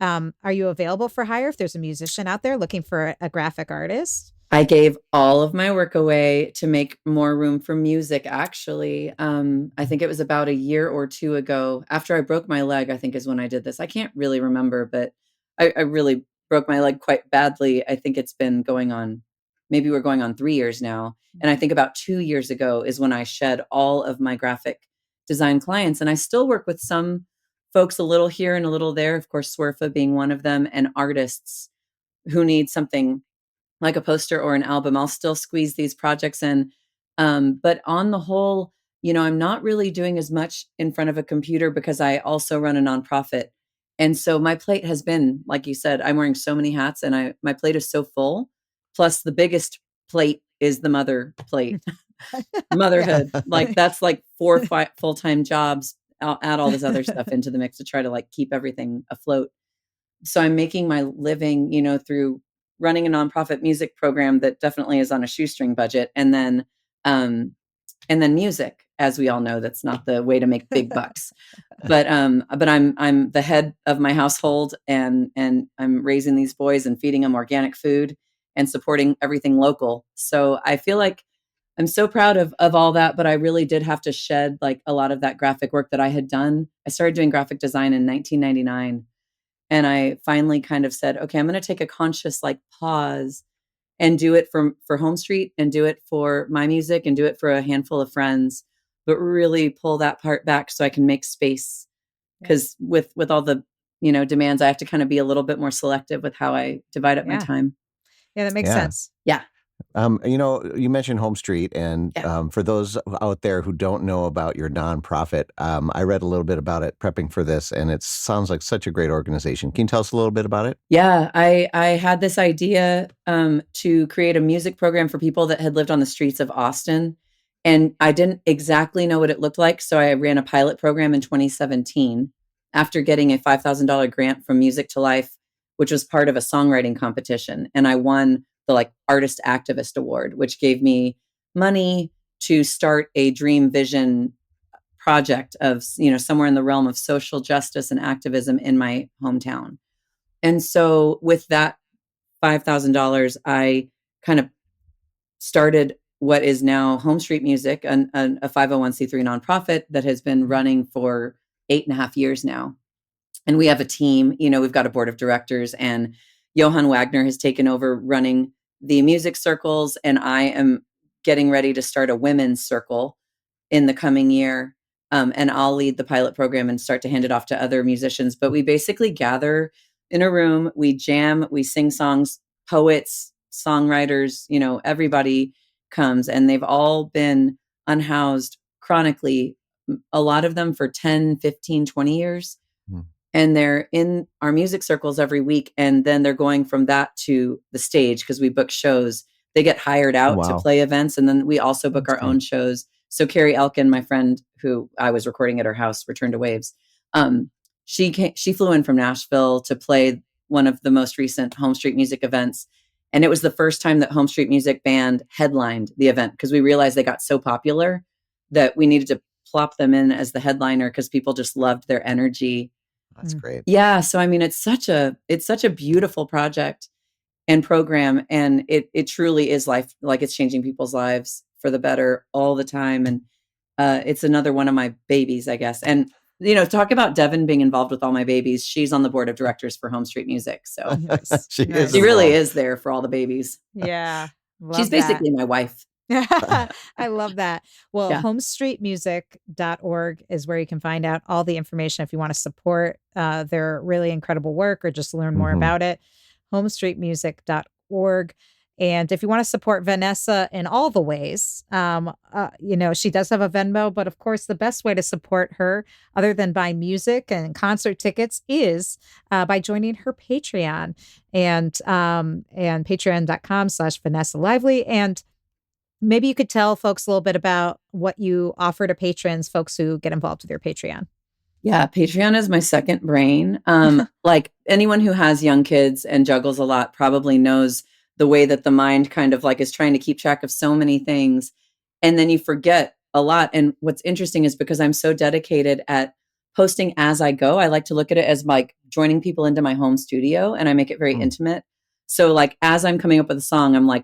[SPEAKER 3] are you available for hire if there's a musician out there looking for a graphic artist?
[SPEAKER 1] I gave all of my work away to make more room for music, actually. I think it was about a year or two ago. After I broke my leg, I think is when I did this. I can't really remember, but I really broke my leg quite badly. I think it's been going on, maybe we're going on 3 years now. And I think about 2 years ago is when I shed all of my graphic design clients. And I still work with some folks a little here and a little there, of course, Swerfa being one of them, and artists who need something like a poster or an album. I'll still squeeze these projects in. But on the whole, I'm not really doing as much in front of a computer because I also run a nonprofit. And so my plate has been, like you said, I'm wearing so many hats and my plate is so full. Plus the biggest plate is the mother plate.
[SPEAKER 3] Yeah.
[SPEAKER 1] Motherhood. Like that's like 4 full-time jobs. I'll add all this other stuff into the mix to try to like keep everything afloat. So I'm making my living, through running a nonprofit music program that definitely is on a shoestring budget. And then music, as we all know, that's not the way to make big bucks. But I'm the head of my household, and I'm raising these boys and feeding them organic food and supporting everything local. So I feel like I'm so proud of all that, but I really did have to shed like a lot of that graphic work that I had done. I started doing graphic design in 1999. And I finally kind of said, okay, I'm going to take a conscious like pause and do it for Home Street and do it for my music and do it for a handful of friends, but really pull that part back so I can make space. Because with all the demands, I have to kind of be a little bit more selective with how I divide up my
[SPEAKER 3] Yeah.
[SPEAKER 1] time.
[SPEAKER 3] Yeah, that makes
[SPEAKER 2] Yeah.
[SPEAKER 3] sense.
[SPEAKER 1] Yeah.
[SPEAKER 2] You mentioned Home Street, and
[SPEAKER 1] Yeah.
[SPEAKER 2] for those out there who don't know about your nonprofit, I read a little bit about it prepping for this, and it sounds like such a great organization. Can you tell us a little bit about it?
[SPEAKER 1] Yeah, I had this idea to create a music program for people that had lived on the streets of Austin, and I didn't exactly know what it looked like, so I ran a pilot program in 2017 after getting a $5,000 grant from Music to Life, which was part of a songwriting competition, and I won the like Artist Activist Award, which gave me money to start a dream vision project of somewhere in the realm of social justice and activism in my hometown. And so with that $5,000, I kind of started what is now Home Street Music, a 501c3 nonprofit that has been running for 8.5 years now. And we have a team, we've got a board of directors, and Johann Wagner has taken over running the music circles. And I am getting ready to start a women's circle in the coming year. And I'll lead the pilot program and start to hand it off to other musicians. But we basically gather in a room, we jam, we sing songs, poets, songwriters, everybody comes, and they've all been unhoused chronically, a lot of them for 10, 15, 20 years.
[SPEAKER 2] Hmm.
[SPEAKER 1] And they're in our music circles every week. And then they're going from that to the stage because we book shows. They get hired out to
[SPEAKER 2] Wow.
[SPEAKER 1] play events. And then we also book
[SPEAKER 2] That's
[SPEAKER 1] our
[SPEAKER 2] great.
[SPEAKER 1] own shows. So Carrie Elkin, my friend who I was recording at her house, Return to Waves, she flew in from Nashville to play one of the most recent Home Street Music events. And it was the first time that Home Street Music Band headlined the event because we realized they got so popular that we needed to plop them in as the headliner because people just loved their energy.
[SPEAKER 2] That's great.
[SPEAKER 1] Yeah. So, I mean, it's such a beautiful project and program. And it truly is life. Like it's changing people's lives for the better all the time. And it's another one of my babies, I guess. And, talk about Devin being involved with all my babies. She's on the board of directors for Home Street Music. So
[SPEAKER 3] Nice.
[SPEAKER 2] She is
[SPEAKER 1] she really
[SPEAKER 2] involved.
[SPEAKER 1] is there for all the babies.
[SPEAKER 3] Yeah. Love
[SPEAKER 1] She's basically my wife.
[SPEAKER 3] that. I love that. Well,
[SPEAKER 1] Yeah.
[SPEAKER 3] homestreetmusic.org is where you can find out all the information if you want to support their really incredible work or just learn more
[SPEAKER 2] Mhm.
[SPEAKER 3] about it. homestreetmusic.org. And if you want to support Vanessa in all the ways, she does have a Venmo, but of course, the best way to support her, other than buying music and concert tickets, is by joining her Patreon and patreon.com/Vanessa Lively. And maybe you could tell folks a little bit about what you offer to patrons, folks who get involved with your Patreon.
[SPEAKER 1] Yeah, Patreon is my second brain. Like anyone who has young kids and juggles a lot probably knows the way that the mind kind of like is trying to keep track of so many things. And then you forget a lot. And what's interesting is because I'm so dedicated at posting as I go, I like to look at it as like joining people into my home studio and I make it very intimate. So like as I'm coming up with a song, I'm like,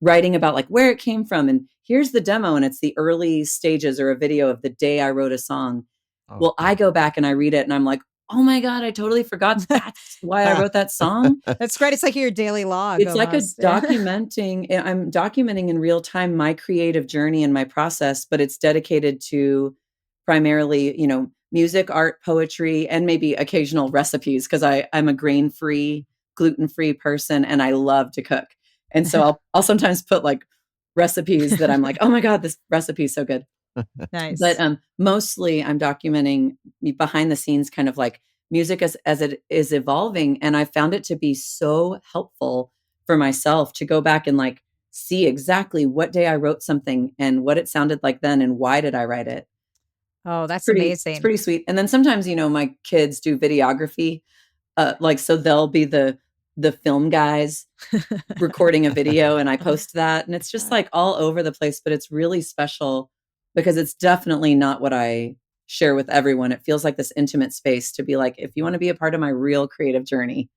[SPEAKER 1] writing about like where it came from. And here's the demo. And it's the early stages or a video of the day I wrote a song.
[SPEAKER 2] Oh,
[SPEAKER 1] Well, I go back and I read it and I'm like, oh my God, I totally forgot that's why I wrote that song.
[SPEAKER 3] That's great. It's like your daily log
[SPEAKER 1] It's like
[SPEAKER 3] almost. Yeah.
[SPEAKER 1] I'm documenting in real time my creative journey and my process, but it's dedicated to primarily, music, art, poetry, and maybe occasional recipes because I'm a grain-free, gluten-free person and I love to cook. And so I'll sometimes put like recipes that I'm like, oh my God, this recipe is so good.
[SPEAKER 3] Nice.
[SPEAKER 1] But mostly I'm documenting behind the scenes kind of like music as it is evolving. And I found it to be so helpful for myself to go back and like see exactly what day I wrote something and what it sounded like then and why did I write it.
[SPEAKER 3] Oh, that's
[SPEAKER 1] It's
[SPEAKER 3] amazing.
[SPEAKER 1] pretty sweet. And then sometimes, my kids do videography. So they'll be the film guys recording a video and I post that. And it's just like all over the place, but it's really special because it's definitely not what I share with everyone. It feels like this intimate space to be like, if you want to be a part of my real creative journey,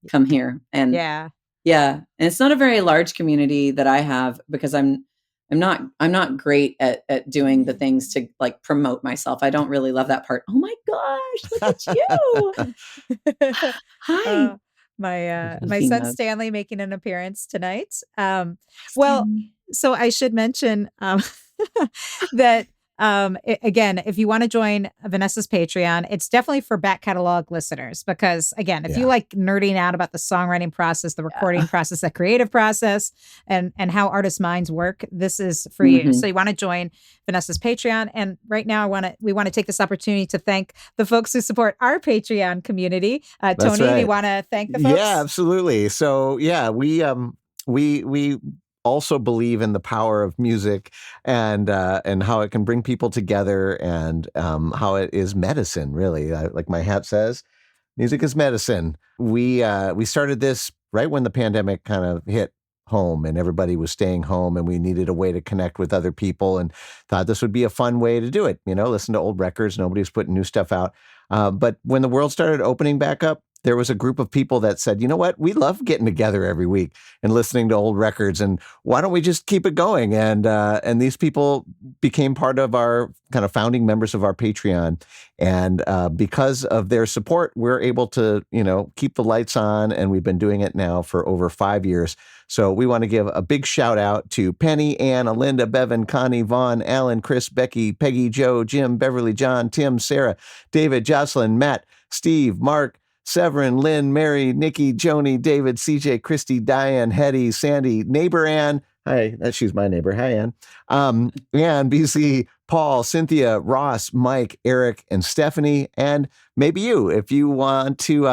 [SPEAKER 1] come here. And
[SPEAKER 3] Yeah.
[SPEAKER 1] yeah. And it's not a very large community that I have because I'm not great at doing the things to like promote myself. I don't really love that part. Oh my gosh, look at you. Hi.
[SPEAKER 3] My son Stanley making an appearance tonight. Well, so I should mention that again, if you want to join Vanessa's Patreon, it's definitely for back catalog listeners because again, if you like nerding out about the songwriting process, the recording process, the creative process, and how artists' minds work, this is for you. So you want to join Vanessa's Patreon. And right now we want to take this opportunity to thank the folks who support our Patreon community. Tony, do you want to thank the folks?
[SPEAKER 2] Yeah, absolutely. So yeah, we also believe in the power of music and how it can bring people together and how it is medicine, really. Like my hat says, music is medicine. We started this right when the pandemic kind of hit home and everybody was staying home and we needed a way to connect with other people and thought this would be a fun way to do it. Listen to old records. Nobody was putting new stuff out. But when the world started opening back up, there was a group of people that said, you know what, we love getting together every week and listening to old records. And why don't we just keep it going? And these people became part of our kind of founding members of our Patreon. And because of their support, we're able to, keep the lights on. And we've been doing it now for over 5 years. So we want to give a big shout out to Penny, Ann, Alinda, Bevan, Connie, Vaughn, Alan, Chris, Becky, Peggy, Joe, Jim, Beverly, John, Tim, Sarah, David, Jocelyn, Matt, Steve, Mark, Severin, Lynn, Mary, Nikki, Joni, David, CJ, Christy, Diane, Hetty, Sandy, neighbor Ann. Hi, she's my neighbor. Hi, Ann. Ann, BC, Paul, Cynthia, Ross, Mike, Eric, and Stephanie, and maybe you, if you want to,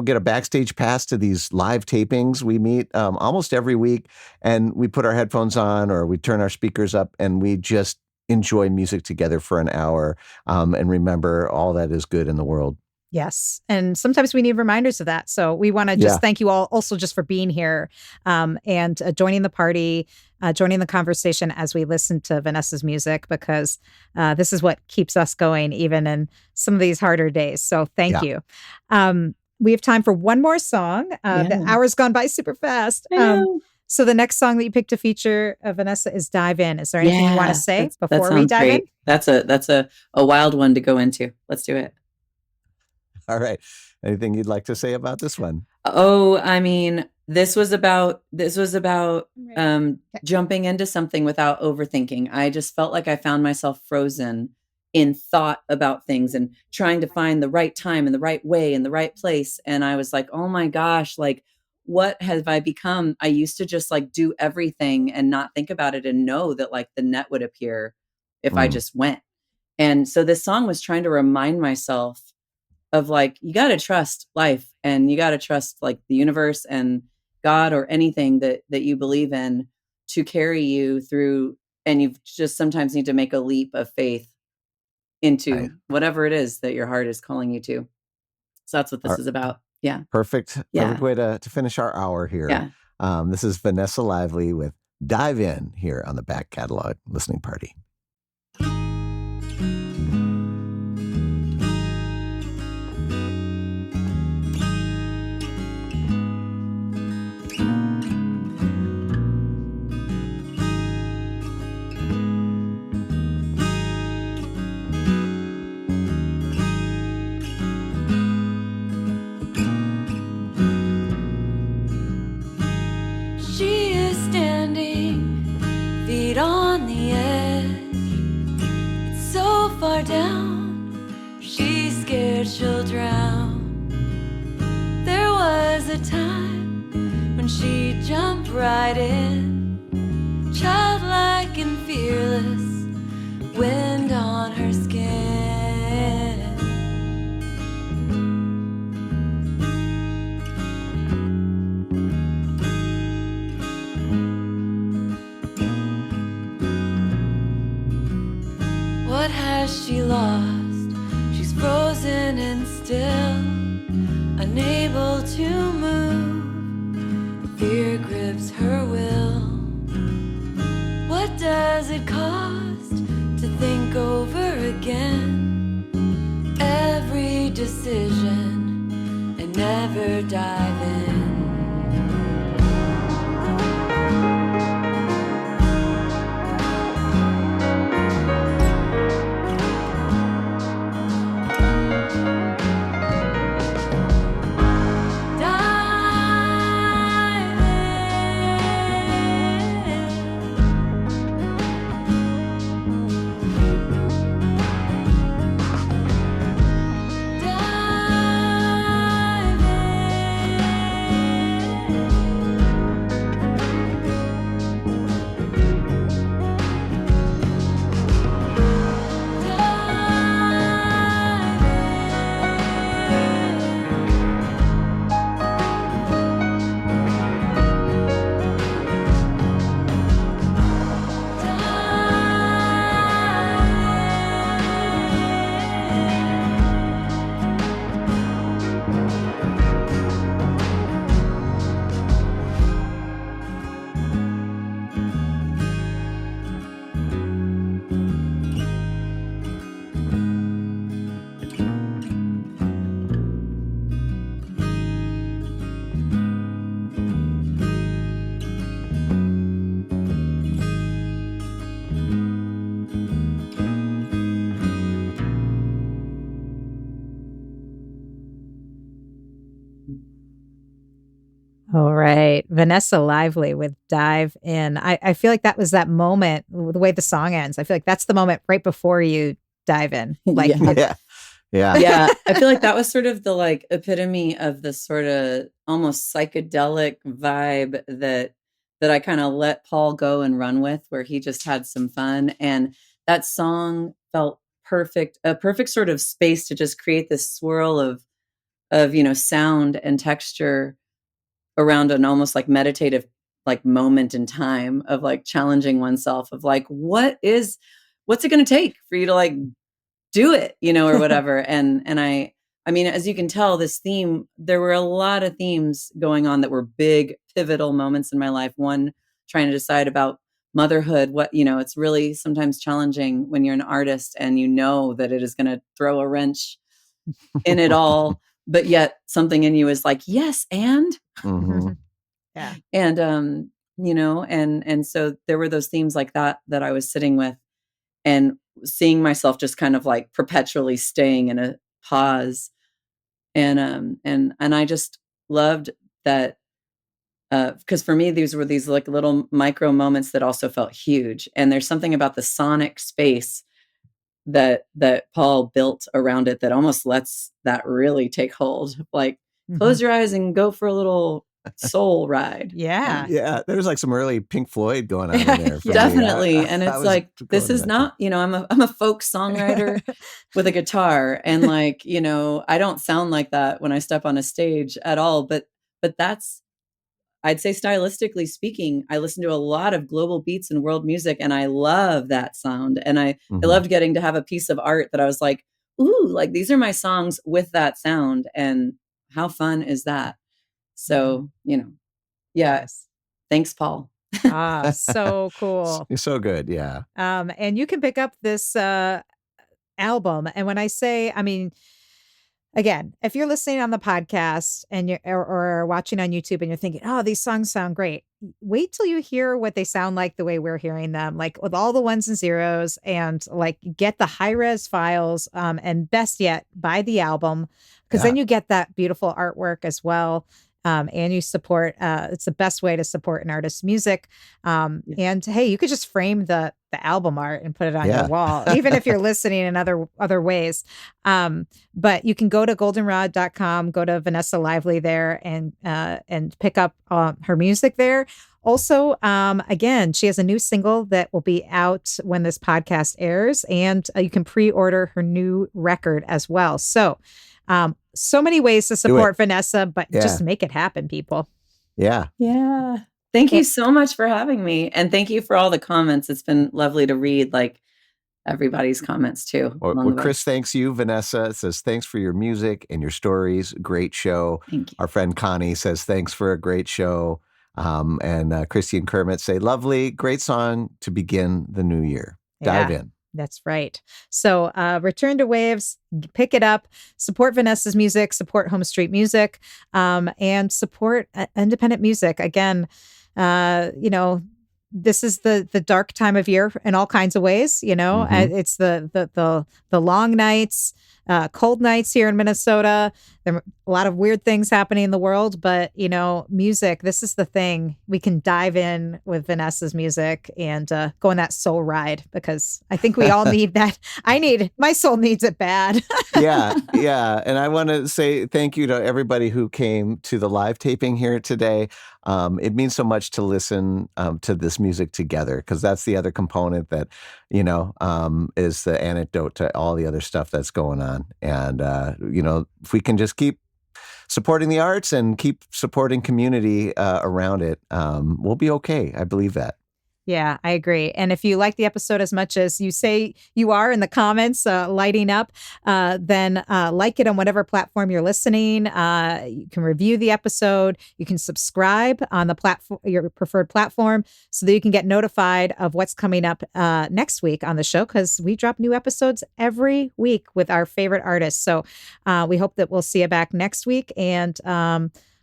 [SPEAKER 2] get a backstage pass to these live tapings. We meet almost every week, and we put our headphones on or we turn our speakers up, and we just enjoy music together for an hour and remember all that is good in the world.
[SPEAKER 3] Yes. And sometimes we need reminders of that. So we want to just thank you all also just for being here and joining the party, joining the conversation as we listen to Vanessa's music, because this is what keeps us going even in some of these harder days. So thank you. We have time for one more song. The hour's gone by super fast. So the next song that you picked to feature, Vanessa, is Dive In. Is there anything you want to say before we dive in?
[SPEAKER 1] That's a wild one to go into. Let's do it.
[SPEAKER 2] All right. Anything you'd like to say about this one?
[SPEAKER 1] Oh, I mean, this was about jumping into something without overthinking. I just felt like I found myself frozen in thought about things and trying to find the right time and the right way and the right place. And I was like, oh my gosh, like, what have I become? I used to just like do everything and not think about it and know that like the net would appear if I just went. And so this song was trying to remind myself of like, you got to trust life and you got to trust like the universe and God or anything that you believe in to carry you through. And you just sometimes need to make a leap of faith into whatever it is that your heart is calling you to. So that's what this is about. Yeah.
[SPEAKER 2] Perfect way to finish our hour here.
[SPEAKER 1] Yeah.
[SPEAKER 2] This is Vanessa Lively with Dive In here on the Back Catalog Listening Party.
[SPEAKER 4] standing, feet on the edge. It's so far down, she's scared she'll drown. There was a time when she jumped right in, childlike and fearless, wind on her skin. What has she lost? She's frozen and still, unable to move. Fear grips her will. What does it cost to think over again every decision and never dive in?
[SPEAKER 3] All right. Vanessa Lively with Dive In. I feel like that was that moment, the way the song ends. I feel like that's the moment right before you dive in. Like,
[SPEAKER 1] Yeah.
[SPEAKER 2] Yeah. Yeah.
[SPEAKER 1] Yeah, I feel like that was sort of the like epitome of the sort of almost psychedelic vibe that I kind of let Paul go and run with, where he just had some fun, and that song felt perfect, a perfect sort of space to just create this swirl of sound and texture around an almost like meditative like moment in time of like challenging oneself of like what's it going to take for you to like do it, or whatever. And I mean, as you can tell, this theme, there were a lot of themes going on that were big pivotal moments in my life. One, trying to decide about motherhood. It's really sometimes challenging when you're an artist and you know that it is going to throw a wrench in it all, but yet something in you is like, yes, and
[SPEAKER 2] Mhm.
[SPEAKER 3] yeah.
[SPEAKER 1] and and so there were those themes like that I was sitting with and seeing myself just kind of like perpetually staying in a pause. And I just loved that, because for me these were these like little micro moments that also felt huge, and there's something about the sonic space that Paul built around it that almost lets that really take hold. Like, close your eyes and go for a little soul ride.
[SPEAKER 3] Yeah.
[SPEAKER 2] Yeah. There was like some early Pink Floyd going on in there. For me.
[SPEAKER 1] Definitely. And
[SPEAKER 2] I
[SPEAKER 1] it's
[SPEAKER 2] was
[SPEAKER 1] like,
[SPEAKER 2] going
[SPEAKER 1] this
[SPEAKER 2] to
[SPEAKER 1] is
[SPEAKER 2] that
[SPEAKER 1] not, I'm a folk songwriter with a guitar. And like, I don't sound like that when I step on a stage at all. But that's, I'd say stylistically speaking, I listen to a lot of global beats and world music, and I love that sound. And I
[SPEAKER 2] Mhm.
[SPEAKER 1] loved getting to have a piece of art that I was like, ooh, like these are my songs with that sound. And how fun is that? So, yeah.
[SPEAKER 3] Yes.
[SPEAKER 1] Thanks, Paul.
[SPEAKER 3] Ah, so cool.
[SPEAKER 2] So good. Yeah.
[SPEAKER 3] And you can pick up this album. And when I say, I mean, again, if you're listening on the podcast and you're or watching on YouTube and you're thinking, oh, these songs sound great, wait till you hear what they sound like the way we're hearing them, like with all the ones and zeros, and like get the high res files, and best yet, buy the album, because then
[SPEAKER 2] Yeah.
[SPEAKER 3] you get that beautiful artwork as well. and you support. It's the best way to support an artist's music. And hey, you could just frame the album art and put it on your wall, even if you're listening in other ways. But you can go to goldenrod.com, go to Vanessa Lively there, and pick up her music there. Also, again, she has a new single that will be out when this podcast airs, and you can pre-order her new record as well. So, so many ways to support Vanessa, but just make it happen, people.
[SPEAKER 2] Yeah.
[SPEAKER 1] Yeah. Thank you so much for having me. And thank you for all the comments. It's been lovely to read everybody's comments too.
[SPEAKER 2] Well, Chris thanks you. Vanessa says, thanks for your music and your stories. Great show.
[SPEAKER 1] Thank you.
[SPEAKER 2] Our friend Connie says, thanks for a great show. And Christy and Kermit say, lovely, great song to begin the new year. Dive in.
[SPEAKER 3] That's right. So Return to Waves, pick it up, support Vanessa's music, support Home Street Music, and support independent music. Again, this is the dark time of year in all kinds of ways. It's the long nights, cold nights here in Minnesota. There are a lot of weird things happening in the world, but music, this is the thing. We can dive in with Vanessa's music and go on that soul ride, because I think we all need that. My soul needs it bad.
[SPEAKER 2] Yeah. And I want to say thank you to everybody who came to the live taping here today. It means so much to listen to this music together, because that's the other component that, is the antidote to all the other stuff that's going on. And, if we can just keep supporting the arts and keep supporting community around it, we'll be okay. I believe that.
[SPEAKER 3] Yeah, I agree. And if you like the episode as much as you say you are in the comments, lighting up, then like it on whatever platform you're listening. You can review the episode. You can subscribe on the platform, your preferred platform, so that you can get notified of what's coming up next week on the show, because we drop new episodes every week with our favorite artists. So we hope that we'll see you back next week. And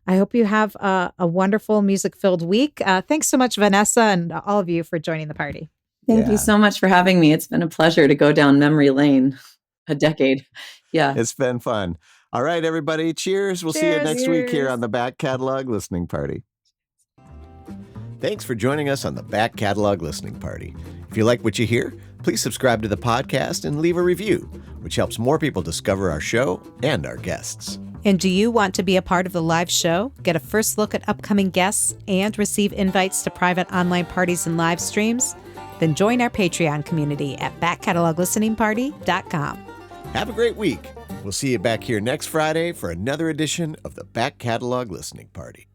[SPEAKER 3] I hope you have a wonderful music-filled week. Thanks so much, Vanessa, and all of you for joining the party.
[SPEAKER 1] Thank you so much for having me. It's been a pleasure to go down memory lane. A decade. Yeah.
[SPEAKER 2] It's been fun. All right, everybody. Cheers. We'll see you next week here on the Back Catalog Listening Party. Thanks for joining us on the Back Catalog Listening Party. If you like what you hear, please subscribe to the podcast and leave a review, which helps more people discover our show and our guests.
[SPEAKER 3] And do you want to be a part of the live show, get a first look at upcoming guests, and receive invites to private online parties and live streams? Then join our Patreon community at backcataloglisteningparty.com.
[SPEAKER 2] Have a great week. We'll see you back here next Friday for another edition of the Back Catalog Listening Party.